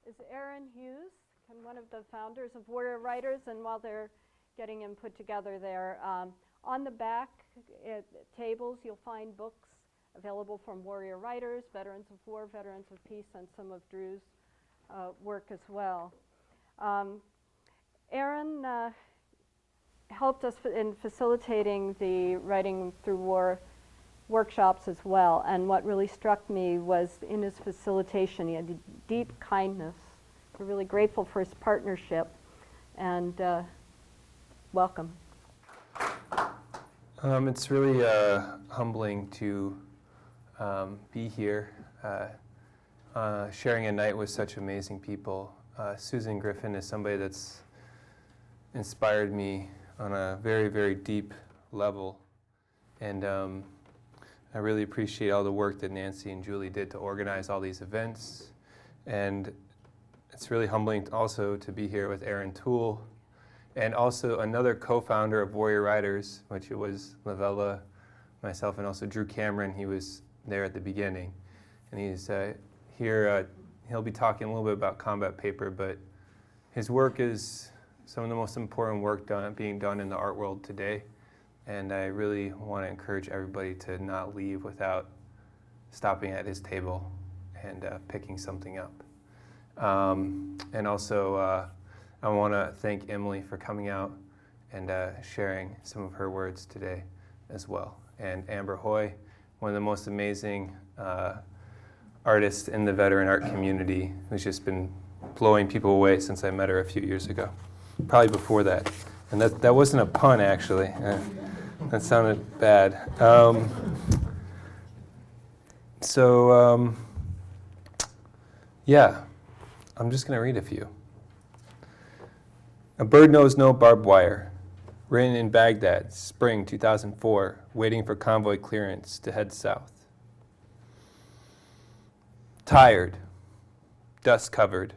is Ehren Hughes, and one of the founders of Warrior Writers, and while they're getting him put together there, on the back tables you'll find books available from Warrior Writers, Veterans of War, Veterans of Peace, and some of Drew's work as well. Ehren helped us in facilitating the Writing Through War workshops as well, and what really struck me was in his facilitation, he had a deep kindness. We're really grateful for his partnership, and welcome. It's really humbling to be here, sharing a night with such amazing people. Susan Griffin is somebody that's inspired me on a very, very deep level, and I really appreciate all the work that Nancy and Julie did to organize all these events, and it's really humbling also to be here with Ehren Toole, and also another co-founder of Warrior Writers, which it was Lavella, myself, and also Drew Cameron. He was there at the beginning, and he's here. He'll be talking a little bit about combat paper, but his work is some of the most important work being done in the art world today, and I really want to encourage everybody to not leave without stopping at his table and picking something up. And also, I want to thank Emily for coming out and sharing some of her words today as well. And Amber Hoy, one of the most amazing artists in the veteran art community, who's just been blowing people away since I met her a few years ago, probably before that. And that wasn't a pun, actually. That sounded bad. Yeah, I'm just going to read a few. A bird knows no barbed wire. Written in Baghdad, spring 2004, waiting for convoy clearance to head south. Tired, dust-covered,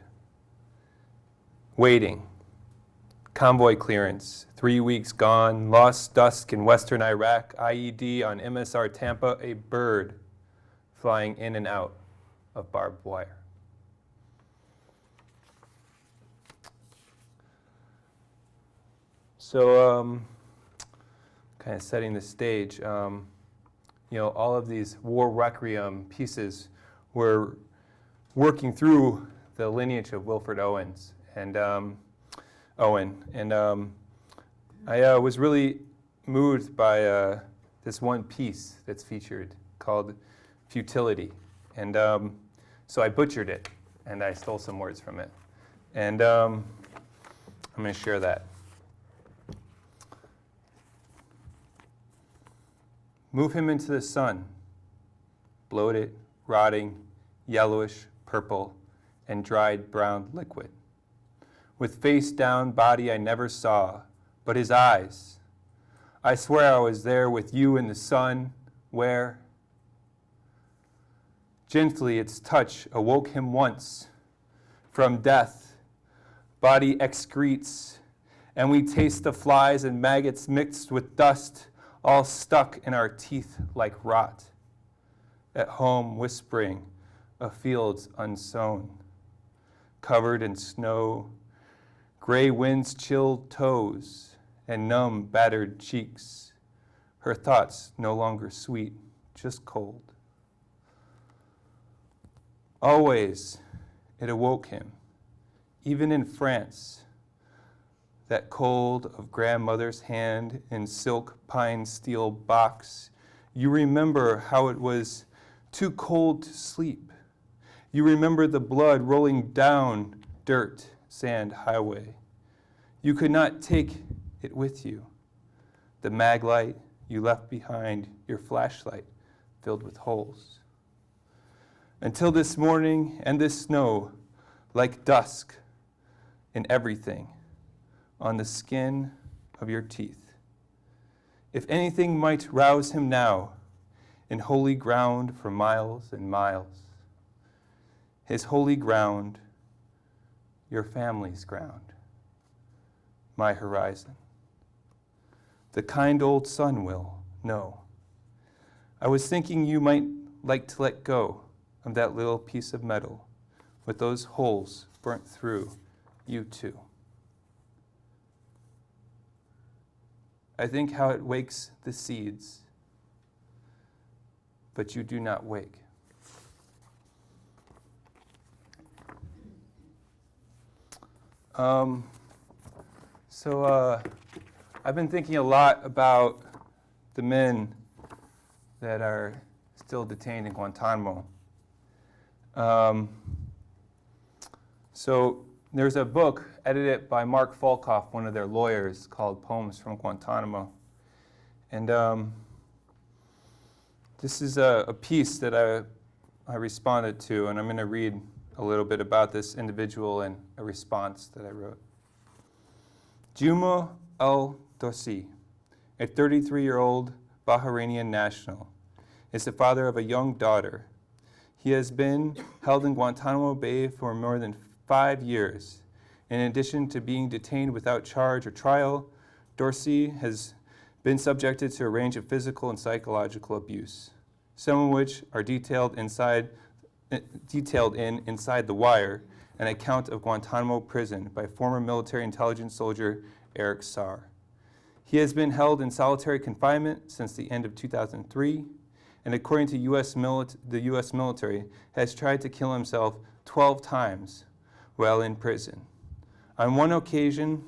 waiting. Convoy clearance, 3 weeks gone, lost dusk in western Iraq, IED on MSR Tampa, a bird flying in and out of barbed wire. So, kind of setting the stage, all of these war requiem pieces were working through the lineage of Wilfred Owen, and I was really moved by this one piece that's featured called Futility, and so I butchered it, and I stole some words from it, and I'm going to share that. Move him into the sun, bloated, rotting, yellowish, purple, and dried brown liquid. With face down, body I never saw, but his eyes. I swear I was there with you in the sun, where? Gently its touch awoke him once from death. Body excretes, and we taste the flies and maggots mixed with dust, all stuck in our teeth like rot. At home whispering of fields unsown, covered in snow, gray winds chilled toes and numb battered cheeks. Her thoughts no longer sweet, just cold. Always it awoke him, even in France, that cold of grandmother's hand in silk pine steel box. You remember how it was too cold to sleep. You remember the blood rolling down dirt, sand highway. You could not take it with you. The mag light you left behind, your flashlight filled with holes. Until this morning and this snow, like dusk in everything, on the skin of your teeth. If anything might rouse him now, in holy ground for miles and miles, his holy ground, your family's ground, my horizon. The kind old sun will know. I was thinking you might like to let go of that little piece of metal with those holes burnt through you too. I think how it wakes the seeds, but you do not wake. I've been thinking a lot about the men that are still detained in Guantanamo. So there's a book edited by Mark Folkoff, one of their lawyers, called Poems from Guantanamo. And this is a piece that I responded to, and I'm going to read a little bit about this individual and a response that I wrote. Juma al-Dosi, a 33-year-old Bahraini national, is the father of a young daughter. He has been held in Guantanamo Bay for more than 5 years. In addition to being detained without charge or trial, Dorsey has been subjected to a range of physical and psychological abuse, some of which are detailed in Inside the Wire, an account of Guantanamo prison by former military intelligence soldier Eric Saar. He has been held in solitary confinement since the end of 2003, and according to the U.S. military, has tried to kill himself 12 times while in prison. On one occasion,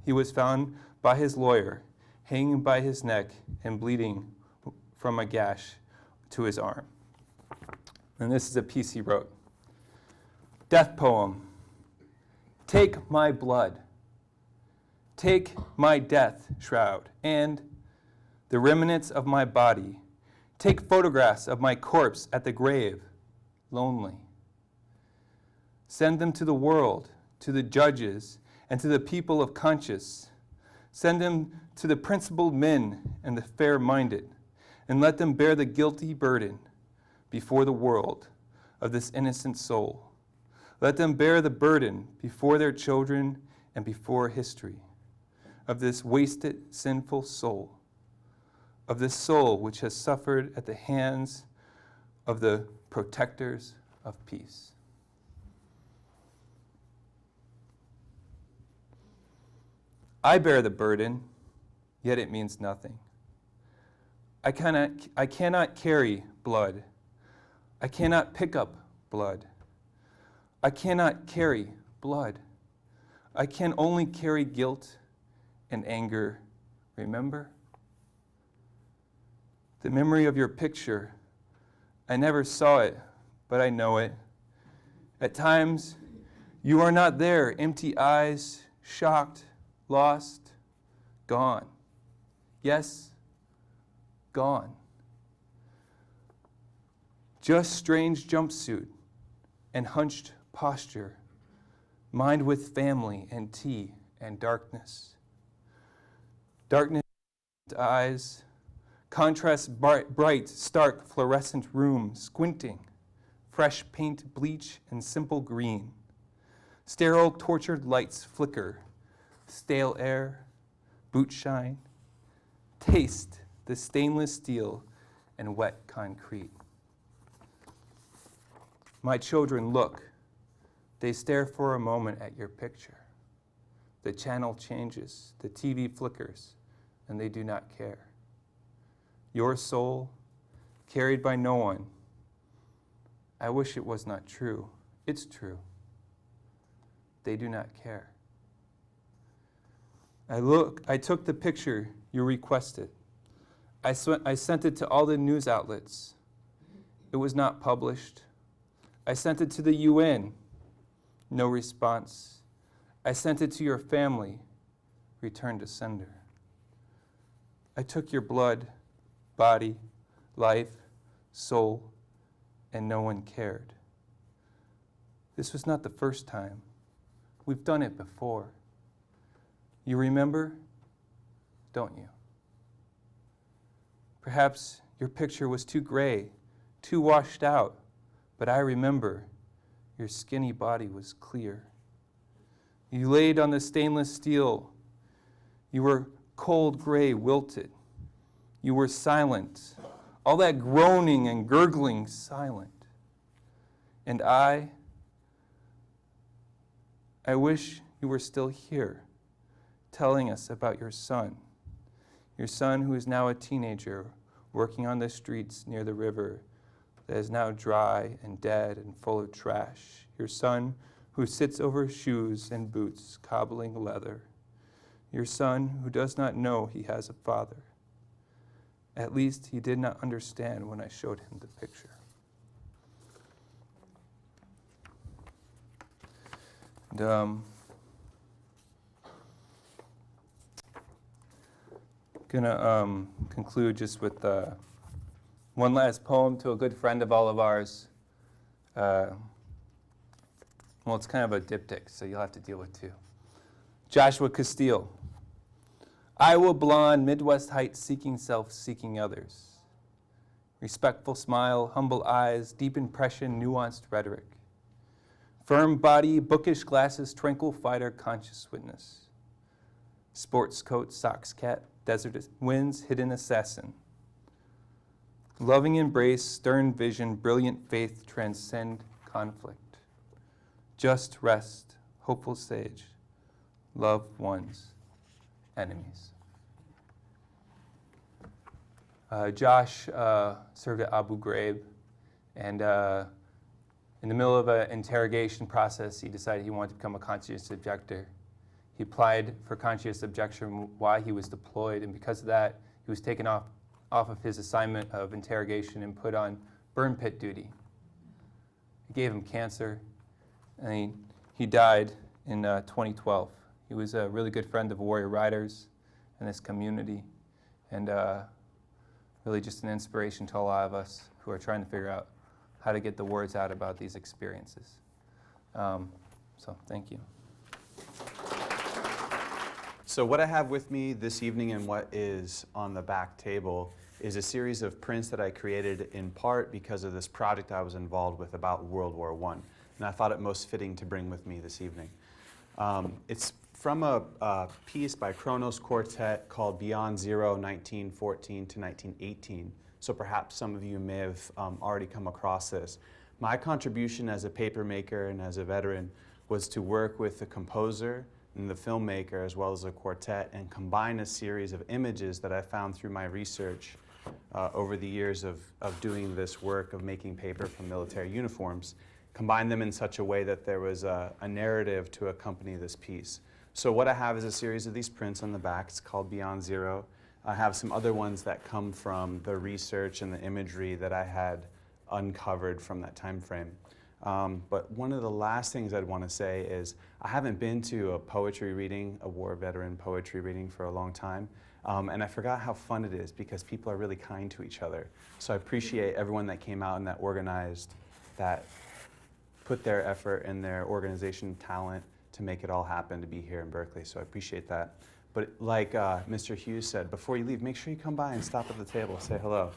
he was found by his lawyer, hanging by his neck and bleeding from a gash to his arm. And this is a piece he wrote. Death poem. Take my blood. Take my death shroud and the remnants of my body. Take photographs of my corpse at the grave, lonely. Send them to the world, to the judges, and to the people of conscience. Send them to the principled men and the fair-minded, and let them bear the guilty burden before the world of this innocent soul. Let them bear the burden before their children and before history of this wasted, sinful soul, of this soul which has suffered at the hands of the protectors of peace. I bear the burden, yet it means nothing. I cannot carry blood. I cannot pick up blood. I cannot carry blood. I can only carry guilt and anger. Remember? The memory of your picture. I never saw it, but I know it. At times, you are not there, empty eyes, shocked, lost, gone. Yes, gone. Just strange jumpsuit and hunched posture, mind with family and tea and darkness. Darkness eyes, contrast bright, stark, fluorescent room, squinting, fresh paint, bleach, and simple green. Sterile, tortured lights flicker, stale air, boot shine. Taste the stainless steel and wet concrete. My children look. They stare for a moment at your picture. The channel changes, the TV flickers, and they do not care. Your soul, carried by no one, I wish it was not true. It's true. They do not care. I took the picture you requested. I sent it to all the news outlets. It was not published. I sent it to the UN. No response. I sent it to your family. Return to sender. I took your blood, body, life, soul, and no one cared. This was not the first time. We've done it before. You remember? Don't you? Perhaps your picture was too gray, too washed out, but I remember your skinny body was clear. You laid on the stainless steel. You were cold gray, wilted. You were silent, all that groaning and gurgling silent. And I wish you were still here, telling us about your son who is now a teenager, working on the streets near the river that is now dry and dead and full of trash. Your son who sits over shoes and boots, cobbling leather. Your son who does not know he has a father. At least he did not understand when I showed him the picture. And, gonna conclude just with one last poem to a good friend of all of ours. Well, it's kind of a diptych, so you'll have to deal with two. Joshua Castile. Iowa blonde, Midwest height, seeking self, seeking others. Respectful smile, humble eyes, deep impression, nuanced rhetoric. Firm body, bookish glasses, tranquil fighter, conscious witness. Sports coat, socks cat, desert winds, hidden assassin. Loving embrace, stern vision, brilliant faith, transcend conflict. Just rest, hopeful sage, love one's enemies. Josh served at Abu Ghraib, and in the middle of an interrogation process, he decided he wanted to become a conscientious objector. He applied for conscientious objection while he was deployed, and because of that, he was taken off of his assignment of interrogation and put on burn pit duty. It gave him cancer, and he died in 2012. He was a really good friend of Warrior Riders and this community, and really just an inspiration to a lot of us who are trying to figure out how to get the words out about these experiences. So thank you. So what I have with me this evening and what is on the back table is a series of prints that I created in part because of this project I was involved with about World War I. And I thought it most fitting to bring with me this evening. It's from a piece by Kronos Quartet called Beyond Zero, 1914 to 1918. So perhaps some of you may have already come across this. My contribution as a paper maker and as a veteran was to work with the composer and the filmmaker as well as the quartet and combine a series of images that I found through my research over the years of doing this work of making paper from military uniforms, combine them in such a way that there was a narrative to accompany this piece. So what I have is a series of these prints on the back. It's called Beyond Zero. I have some other ones that come from the research and the imagery that I had uncovered from that time frame. But one of the last things I'd want to say is I haven't been to a poetry reading, a war veteran poetry reading for a long time. And I forgot how fun it is because people are really kind to each other. So I appreciate everyone that came out and that organized, that put their effort and their organization talent to make it all happen to be here in Berkeley. So I appreciate that. But like Mr. Hughes said, before you leave, make sure you come by and stop at the table, say hello.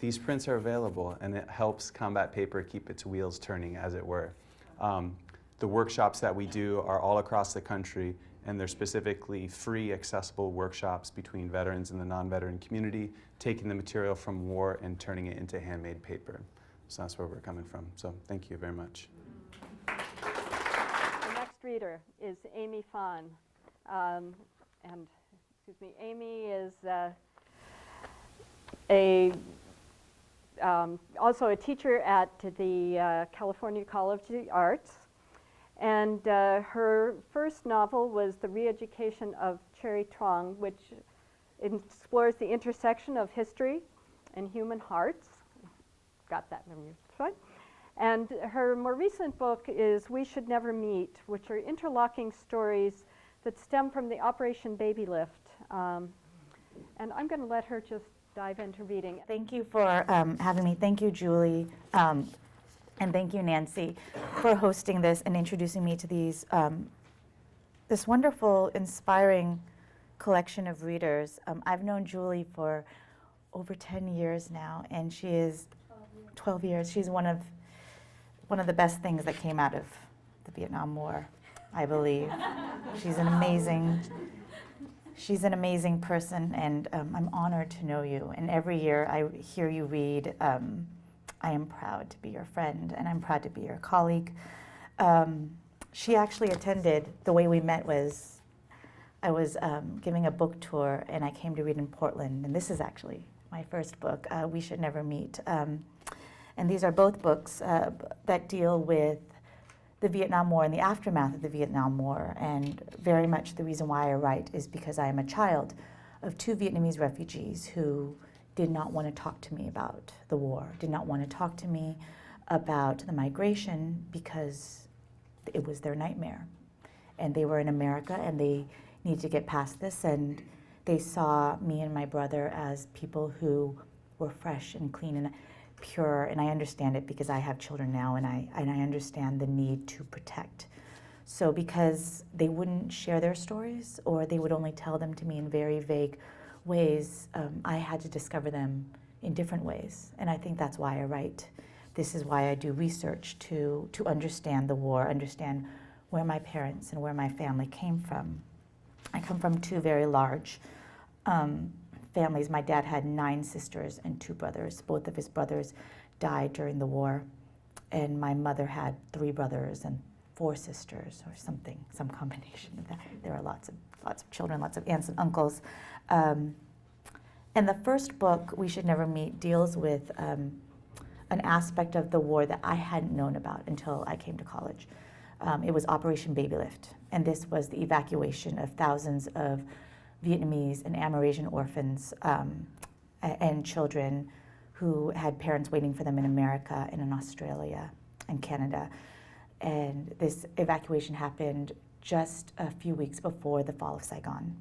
These prints are available, and it helps Combat Paper keep its wheels turning, as it were. The workshops that we do are all across the country, and they're specifically free, accessible workshops between veterans and the non-veteran community, taking the material from war and turning it into handmade paper. So that's where we're coming from. So thank you very much. The next reader is Aimee Phan. And Aimee is also a teacher at the California College of the Arts. And her first novel was The Re-Education of Cherry Trong, which explores the intersection of history and human hearts. Got that from you, right? And her more recent book is We Should Never Meet, which are interlocking stories that stem from the Operation Baby Lift. And I'm going to let her just dive into reading. Thank you for having me. Thank you, Julie. And thank you, Nancy, for hosting this and introducing me to these this wonderful, inspiring collection of readers. I've known Julie for over 10 years now, and she is 12 years. She's one of the best things that came out of the Vietnam War, I believe. She's an amazing person, and I'm honored to know you. And every year I hear you read, I am proud to be your friend, and I'm proud to be your colleague. She actually attended, the way we met was, I was giving a book tour, and I came to read in Portland, and this is actually my first book, We Should Never Meet. And these are both books that deal with the Vietnam War and the aftermath of the Vietnam War. And very much the reason why I write is because I am a child of 2 Vietnamese refugees who did not want to talk to me about the war, did not want to talk to me about the migration because it was their nightmare. And they were in America and they needed to get past this, and they saw me and my brother as people who were fresh and clean and pure, and I understand it because I have children now, and I understand the need to protect. So because they wouldn't share their stories, or they would only tell them to me in very vague ways, I had to discover them in different ways, and I think that's why I write. This is why I do research, to understand the war, understand where my parents and where my family came from. I come from 2 very large families. My dad had 9 sisters and 2 brothers. Both of his brothers died during the war, and my mother had 3 brothers and 4 sisters, or something, some combination of that. There are lots of children, lots of aunts and uncles. And the first book, We Should Never Meet, deals with an aspect of the war that I hadn't known about until I came to college. It was Operation Baby Lift, and this was the evacuation of thousands of Vietnamese and Amerasian orphans and children who had parents waiting for them in America and in Australia and Canada. And this evacuation happened just a few weeks before the fall of Saigon.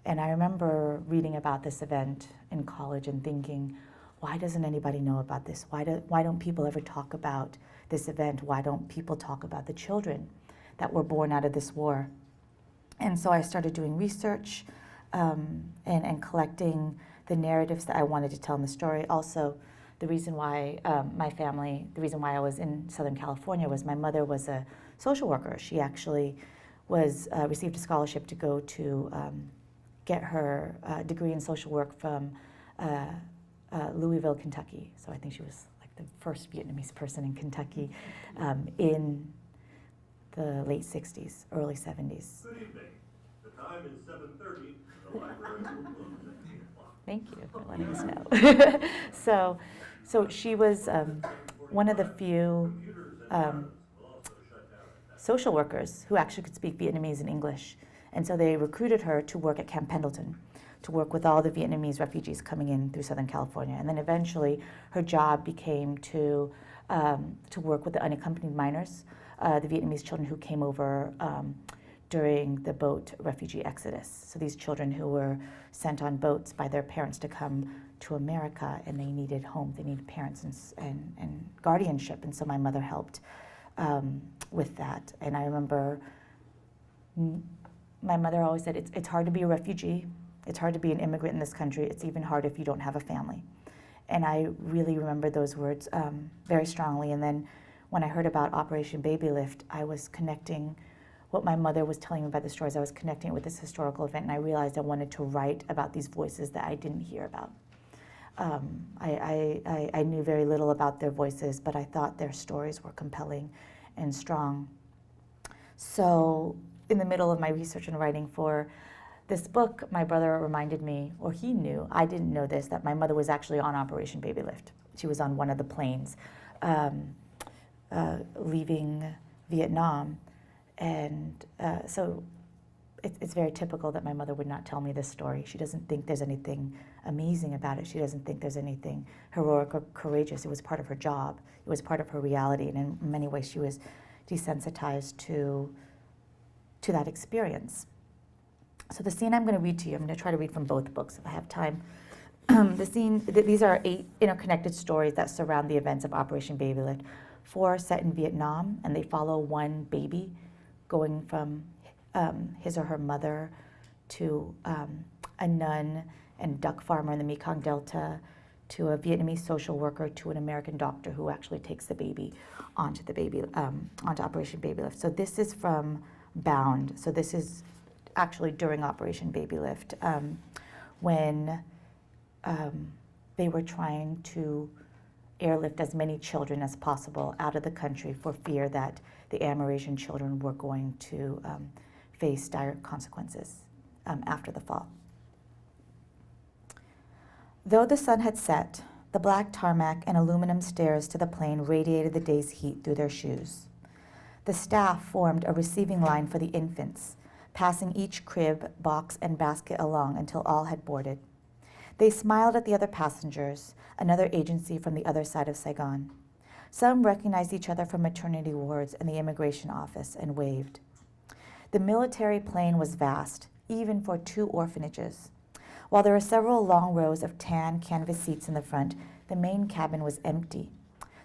And I remember reading about this event in college and thinking, why doesn't anybody know about this? Why don't people ever talk about this event? Why don't people talk about the children that were born out of this war? And so I started doing research and collecting the narratives that I wanted to tell in the story. Also, the reason why the reason why I was in Southern California was my mother was a social worker. She actually received a scholarship to go to get her degree in social work from Louisville, Kentucky. So I think she was like the first Vietnamese person in Kentucky in the late 60s, early 70s. Good evening. The time is 7:30. The library will close at 8 o'clock. Thank you for letting us know. So she was one of the few social workers who actually could speak Vietnamese and English. And so they recruited her to work at Camp Pendleton, to work with all the Vietnamese refugees coming in through Southern California. And then eventually her job became to work with the unaccompanied minors, the Vietnamese children who came over during the boat refugee exodus. So these children who were sent on boats by their parents to come to America, and they needed homes, they needed parents and guardianship. And so my mother helped with that. And I remember my mother always said, it's hard to be a refugee, it's hard to be an immigrant in this country, it's even hard if you don't have a family. And I really remember those words very strongly. And then when I heard about Operation Baby Lift, I was connecting what my mother was telling me about the stories. I was connecting it with this historical event, and I realized I wanted to write about these voices that I didn't hear about. I knew very little about their voices, but I thought their stories were compelling and strong. So in the middle of my research and writing for this book, my brother reminded me, or he knew, I didn't know this, that my mother was actually on Operation Baby Lift. She was on one of the planes leaving Vietnam. And so it's very typical that my mother would not tell me this story. She doesn't think there's anything amazing about it. She doesn't think there's anything heroic or courageous. It was part of her job. It was part of her reality. And in many ways, she was desensitized to that experience. So the scene I'm going to read to you, I'm going to try to read from both books if I have time. These are 8 interconnected stories that surround the events of Operation Baby Lift. 4 are set in Vietnam, and they follow one baby going from his or her mother to a nun and duck farmer in the Mekong Delta, to a Vietnamese social worker, to an American doctor who actually takes the baby onto Operation Baby Lift. So this is from Bound. So this is actually during Operation Baby Lift, when they were trying to airlift as many children as possible out of the country for fear that the Amerasian children were going to face dire consequences after the fall. Though the sun had set, the black tarmac and aluminum stairs to the plane radiated the day's heat through their shoes. The staff formed a receiving line for the infants, passing each crib, box, and basket along until all had boarded. They smiled at the other passengers, another agency from the other side of Saigon. Some recognized each other from maternity wards and the immigration office and waved. The military plane was vast, even for 2 orphanages. While there were several long rows of tan canvas seats in the front, the main cabin was empty,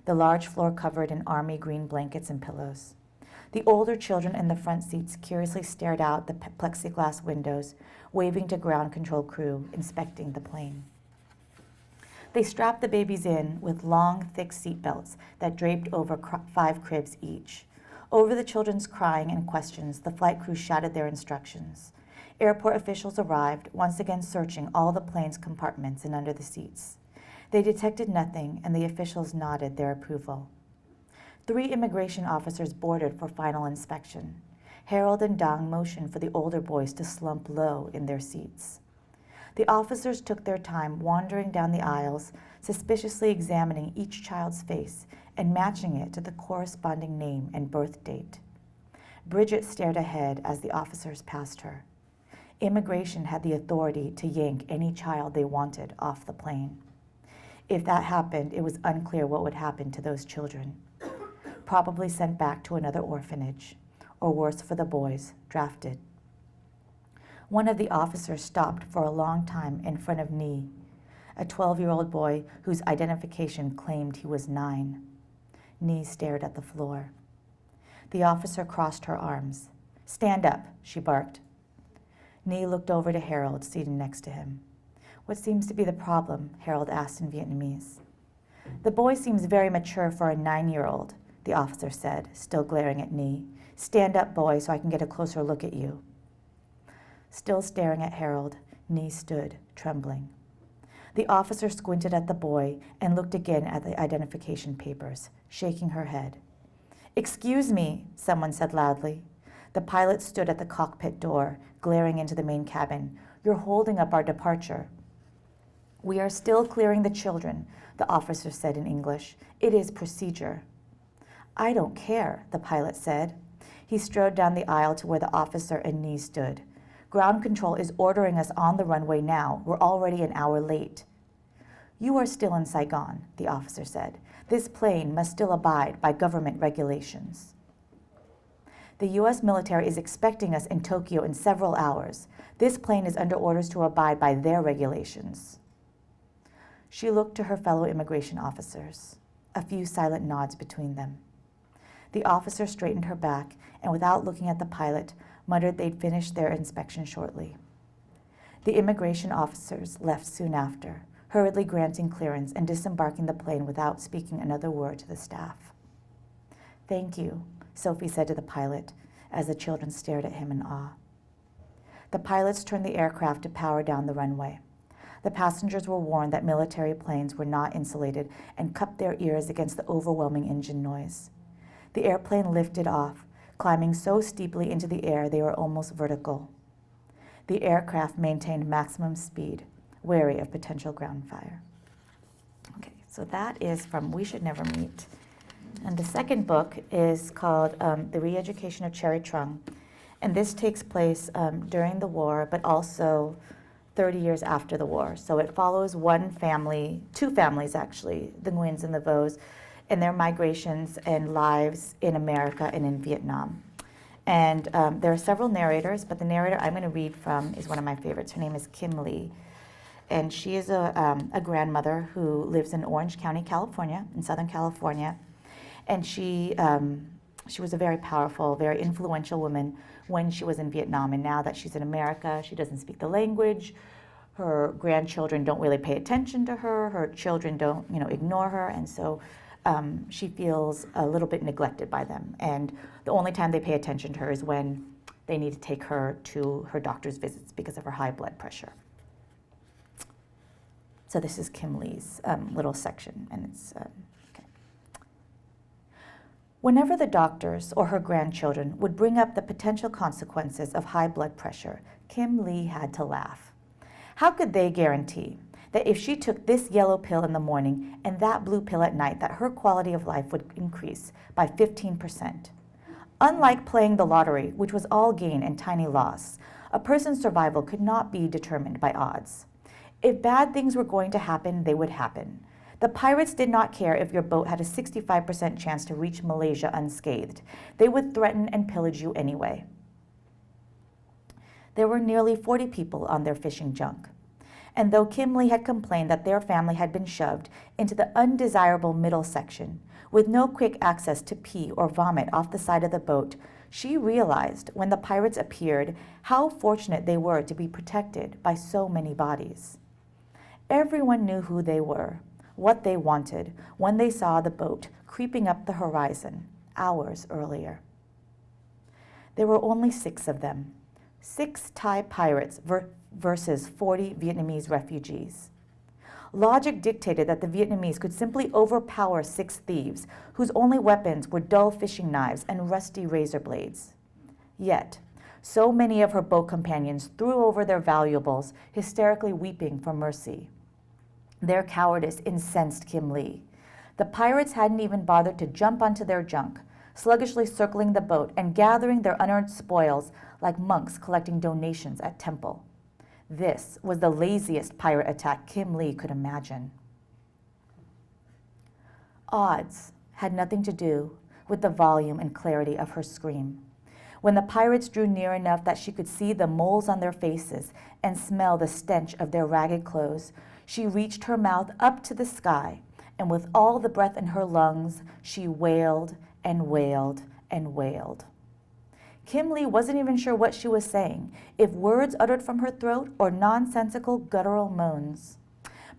the large floor covered in army green blankets and pillows. The older children in the front seats curiously stared out the plexiglass windows, waving to ground control crew inspecting the plane. They strapped the babies in with long, thick seat belts that draped over 5 cribs each. Over the children's crying and questions, the flight crew shouted their instructions. Airport officials arrived, once again searching all the plane's compartments and under the seats. They detected nothing, and the officials nodded their approval. 3 immigration officers boarded for final inspection. Harold and Dang motioned for the older boys to slump low in their seats. The officers took their time wandering down the aisles, suspiciously examining each child's face and matching it to the corresponding name and birth date. Bridget stared ahead as the officers passed her. Immigration had the authority to yank any child they wanted off the plane. If that happened, it was unclear what would happen to those children. Probably sent back to another orphanage, or worse for the boys, drafted. One of the officers stopped for a long time in front of Nee, a 12-year-old boy whose identification claimed he was 9. Nee stared at the floor. The officer crossed her arms. "Stand up," she barked. Nee looked over to Harold, seated next to him. "What seems to be the problem?" Harold asked in Vietnamese. "The boy seems very mature for a 9-year-old, the officer said, still glaring at Nee. "Stand up, boy, so I can get a closer look at you." Still staring at Harold, Nee stood, trembling. The officer squinted at the boy and looked again at the identification papers, shaking her head. "Excuse me," someone said loudly. The pilot stood at the cockpit door, glaring into the main cabin. "You're holding up our departure." "We are still clearing the children," the officer said in English. "It is procedure." "I don't care," the pilot said. He strode down the aisle to where the officer and Nee stood. "Ground control is ordering us on the runway now. We're already an hour late." "You are still in Saigon," the officer said. "This plane must still abide by government regulations." "The U.S. military is expecting us in Tokyo in several hours. This plane is under orders to abide by their regulations." She looked to her fellow immigration officers, a few silent nods between them. The officer straightened her back and, without looking at the pilot, muttered they'd finish their inspection shortly. The immigration officers left soon after, hurriedly granting clearance and disembarking the plane without speaking another word to the staff. "Thank you," Sophie said to the pilot as the children stared at him in awe. The pilots turned the aircraft to power down the runway. The passengers were warned that military planes were not insulated and cupped their ears against the overwhelming engine noise. The airplane lifted off, climbing so steeply into the air they were almost vertical. The aircraft maintained maximum speed, wary of potential ground fire. Okay, So that is from We Should Never Meet. And the second book is called The Re-Education of Cherry Trung. And this takes place during the war, but also 30 years after the war. So it follows one family, two families actually, the Nguyen's and the Vos, and their migrations and lives in America and in Vietnam. And there are several narrators, but the narrator I'm going to read from is one of my favorites. Her name is Kim Lee. And she is a grandmother who lives in Orange County, California, in Southern California. And she was a very powerful, very influential woman when she was in Vietnam. And now that she's in America, she doesn't speak the language. Her grandchildren don't really pay attention to her. Her children don't, ignore her. And so she feels a little bit neglected by them. And the only time they pay attention to her is when they need to take her to her doctor's visits because of her high blood pressure. So this is Kim Lee's little section, and it's okay. Whenever the doctors or her grandchildren would bring up the potential consequences of high blood pressure, Kim Lee had to laugh. How could they guarantee that if she took this yellow pill in the morning and that blue pill at night, that her quality of life would increase by 15%? Unlike playing the lottery, which was all gain and tiny loss, a person's survival could not be determined by odds. If bad things were going to happen, they would happen. The pirates did not care if your boat had a 65% chance to reach Malaysia unscathed. They would threaten and pillage you anyway. There were nearly 40 people on their fishing junk. And though Kim Lee had complained that their family had been shoved into the undesirable middle section, with no quick access to pee or vomit off the side of the boat, she realized when the pirates appeared how fortunate they were to be protected by so many bodies. Everyone knew who they were, what they wanted, when they saw the boat creeping up the horizon hours earlier. There were only 6 of them, 6 Thai pirates versus 40 Vietnamese refugees. Logic dictated that the Vietnamese could simply overpower 6 thieves whose only weapons were dull fishing knives and rusty razor blades. Yet, so many of her boat companions threw over their valuables, hysterically weeping for mercy. Their cowardice incensed Kim Lee. The pirates hadn't even bothered to jump onto their junk, sluggishly circling the boat and gathering their unearned spoils like monks collecting donations at temple. This was the laziest pirate attack Kim Lee could imagine. Odds had nothing to do with the volume and clarity of her scream. When the pirates drew near enough that she could see the moles on their faces and smell the stench of their ragged clothes, she reached her mouth up to the sky, and with all the breath in her lungs, she wailed and wailed and wailed. Kim Lee wasn't even sure what she was saying, if words uttered from her throat or nonsensical guttural moans.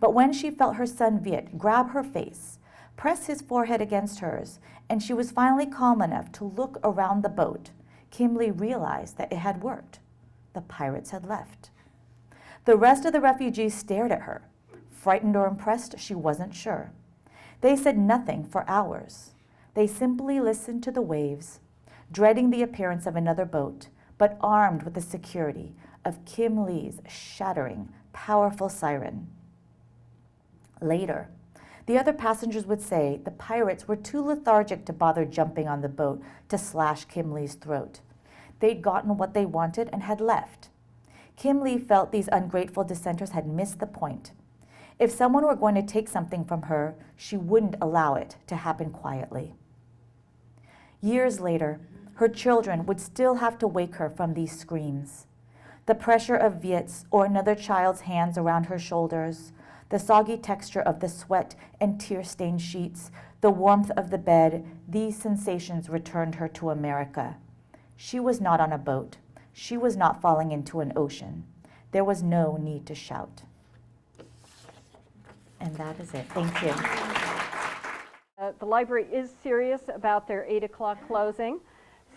But when she felt her son Viet grab her face, press his forehead against hers, and she was finally calm enough to look around the boat, Kim Lee realized that it had worked. The pirates had left. The rest of the refugees stared at her. Frightened or impressed, she wasn't sure. They said nothing for hours. They simply listened to the waves, dreading the appearance of another boat, but armed with the security of Kim Lee's shattering, powerful siren. Later, the other passengers would say the pirates were too lethargic to bother jumping on the boat to slash Kim Lee's throat. They'd gotten what they wanted and had left. Kim Lee felt these ungrateful dissenters had missed the point. If someone were going to take something from her, she wouldn't allow it to happen quietly. Years later, her children would still have to wake her from these screams. The pressure of Viet's or another child's hands around her shoulders, the soggy texture of the sweat and tear-stained sheets, the warmth of the bed, these sensations returned her to America. She was not on a boat. She was not falling into an ocean. There was no need to shout. And that is it. Thank you. The library is serious about their 8 o'clock closing.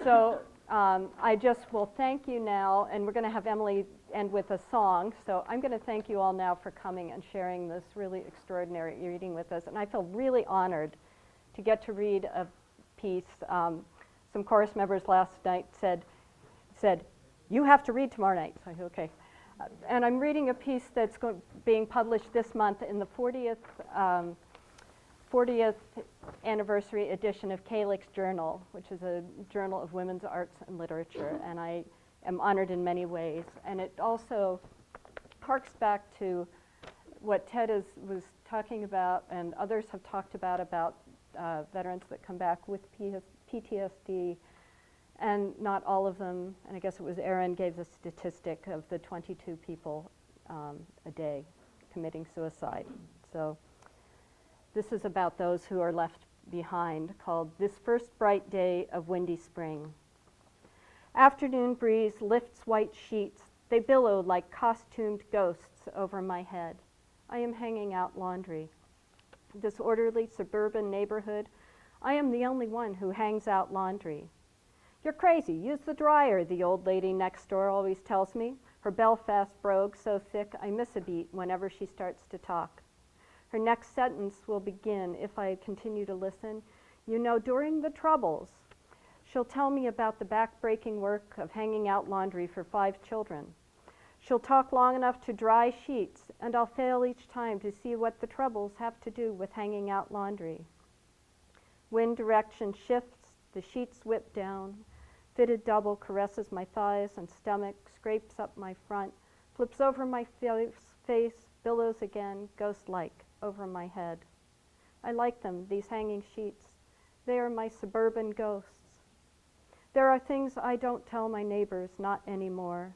So I just will thank you now, and we're going to have Emily end with a song. So I'm going to thank you all now for coming and sharing this really extraordinary reading with us. And I feel really honored to get to read a piece. Some chorus members last night said, you have to read tomorrow night. So I said, okay. And I'm reading a piece that's being published this month in the 40th 40th anniversary edition of Calyx Journal, which is a journal of women's arts and literature, and I am honored in many ways. And it also harks back to what Ted was talking about, and others have talked about veterans that come back with PTSD, and not all of them, and I guess it was Ehren gave the statistic of the 22 people a day committing suicide. So this is about those who are left behind, called This First Bright Day of Windy Spring. Afternoon breeze lifts white sheets. They billow like costumed ghosts over my head. I am hanging out laundry. This orderly suburban neighborhood, I am the only one who hangs out laundry. You're crazy, use the dryer, the old lady next door always tells me, her Belfast brogue so thick I miss a beat whenever she starts to talk. Her next sentence will begin, if I continue to listen, you know, during the Troubles. She'll tell me about the back-breaking work of hanging out laundry for 5 children. She'll talk long enough to dry sheets, and I'll fail each time to see what the Troubles have to do with hanging out laundry. Wind direction shifts, the sheets whip down. Fitted double caresses my thighs and stomach, scrapes up my front, flips over my face, billows again, ghost-like, over my head. I like them, these hanging sheets. They are my suburban ghosts. There are things I don't tell my neighbors, not anymore.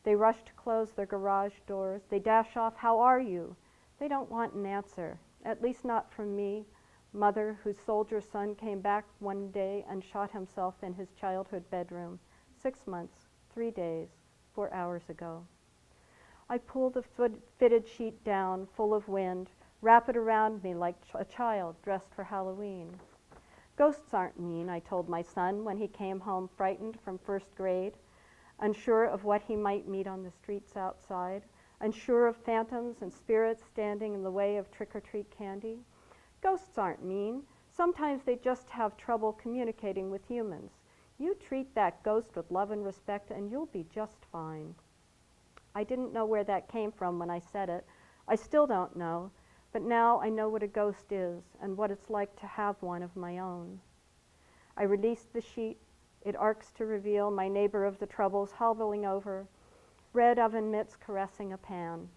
They rush to close their garage doors. They dash off, how are you? They don't want an answer, at least not from me, mother whose soldier son came back one day and shot himself in his childhood bedroom, 6 months, 3 days, 4 hours ago. I pull the fitted sheet down, full of wind, wrap it around me like a child dressed for Halloween. Ghosts aren't mean, I told my son when he came home frightened from 1st grade, unsure of what he might meet on the streets outside, unsure of phantoms and spirits standing in the way of trick-or-treat candy. Ghosts aren't mean. Sometimes they just have trouble communicating with humans. You treat that ghost with love and respect and you'll be just fine. I didn't know where that came from when I said it. I still don't know, but now I know what a ghost is and what it's like to have one of my own. I released the sheet. It arcs to reveal my neighbor of the Troubles hobbling over, red oven mitts caressing a pan.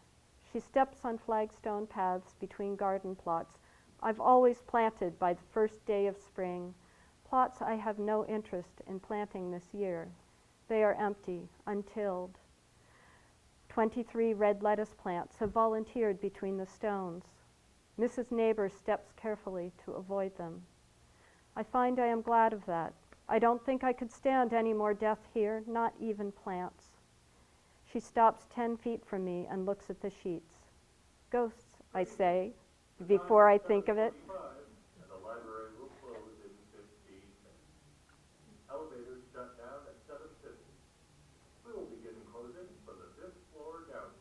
She steps on flagstone paths between garden plots I've always planted by the first day of spring, plots I have no interest in planting this year. They are empty, untilled. 23 red lettuce plants have volunteered between the stones. Mrs. Neighbor steps carefully to avoid them. I find I am glad of that. I don't think I could stand any more death here, not even plants. She stops 10 feet from me and looks at the sheets. Ghosts, I say, before I think of it. And the library will close in 15 minutes. Elevators shut down at 7:50. We will begin closing from the 5th floor downward.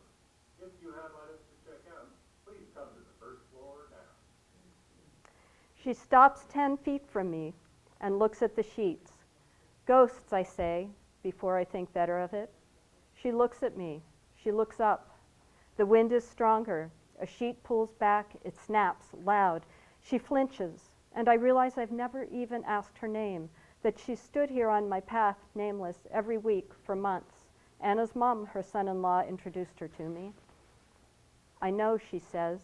If you have items to check out, please come to the 1st floor now. She stops 10 feet from me and looks at the sheets. Ghosts, I say, before I think better of it. She looks at me. She looks up. The wind is stronger. A sheet pulls back. It snaps loud. She flinches, and I realize I've never even asked her name, that she stood here on my path, nameless, every week for months. Anna's mom, her son-in-law, introduced her to me. I know, she says.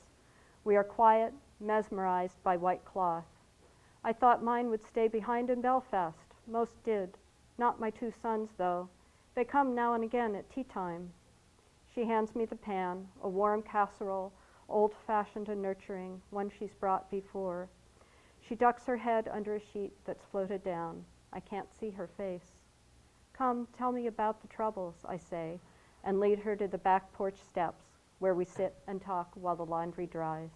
We are quiet, mesmerized by white cloth. I thought mine would stay behind in Belfast. Most did. Not my 2 sons, though. They come now and again at tea time. She hands me the pan, a warm casserole, old-fashioned and nurturing, one she's brought before. She ducks her head under a sheet that's floated down. I can't see her face. Come, tell me about the Troubles, I say, and lead her to the back porch steps, where we sit and talk while the laundry dries.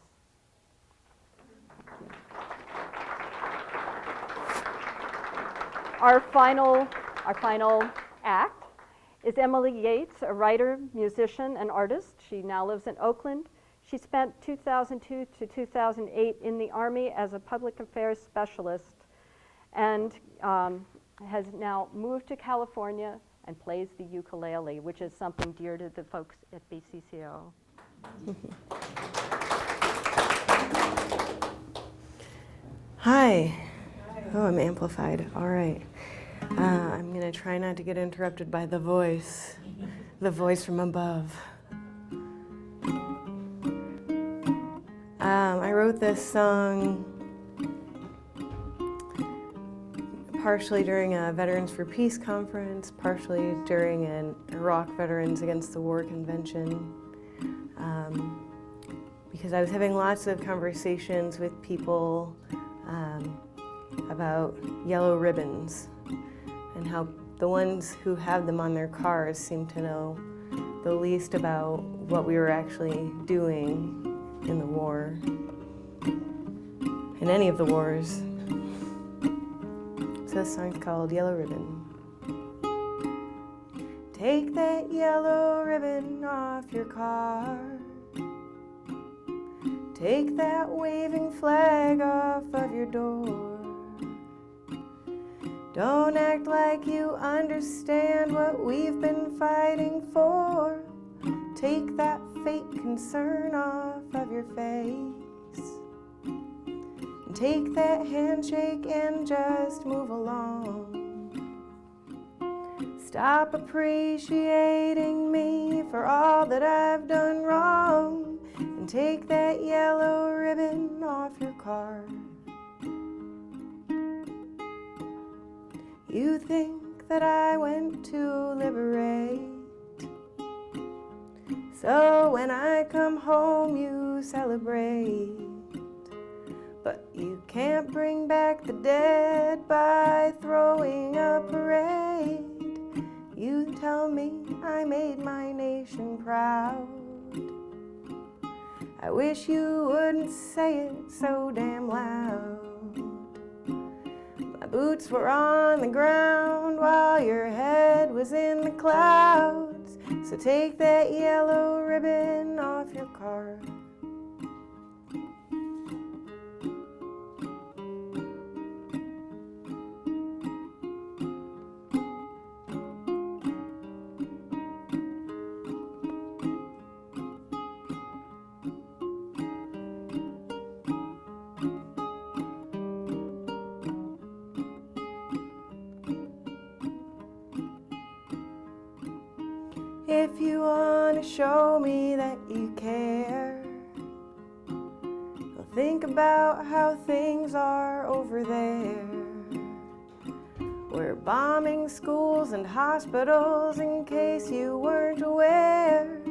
Our final act is Emily Yates, a writer, musician, and artist. She now lives in Oakland. She spent 2002 to 2008 in the Army as a public affairs specialist and has now moved to California and plays the ukulele, which is something dear to the folks at BCCO. Hi. Oh, I'm amplified. All right. I'm going to try not to get interrupted by the voice from above. I wrote this song partially during a Veterans for Peace conference, partially during an Iraq Veterans Against the War convention, because I was having lots of conversations with people about yellow ribbons and how the ones who have them on their cars seem to know the least about what we were actually doing in the war, in any of the wars. So this song's called Yellow Ribbon. Take that yellow ribbon off your car. Take that waving flag off of your door. Don't act like you understand what we've been fighting for. Take that fake concern off of your face. And take that handshake and just move along. Stop appreciating me for all that I've done wrong. And take that yellow ribbon off your car. You think that I went to liberate, so when I come home you celebrate. But you can't bring back the dead by throwing a parade. You tell me I made my nation proud. I wish you wouldn't say it so damn loud. My boots were on the ground while your head was in the clouds. So take that yellow ribbon off your car. If you want to show me that you care, well, think about how things are over there. We're bombing schools and hospitals in case you weren't aware.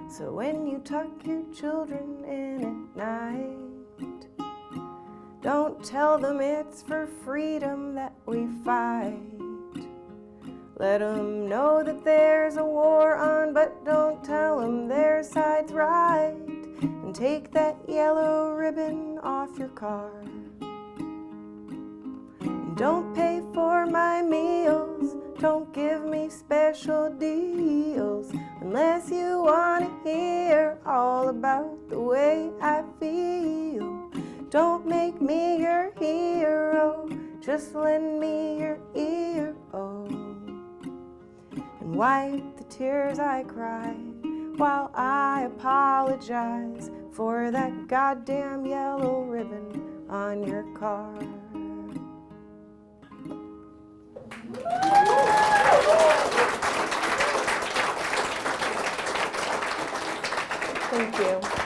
So when you tuck your children in at night, don't tell them it's for freedom that we fight. Let them know that there's a war on, but don't tell them their side's right. And take that yellow ribbon off your car. And don't pay for my meals, don't give me special deals, unless you want to hear all about the way I feel. Don't make me your hero, just lend me your ear, oh. And wipe the tears I cried while I apologize for that goddamn yellow ribbon on your car. Thank you.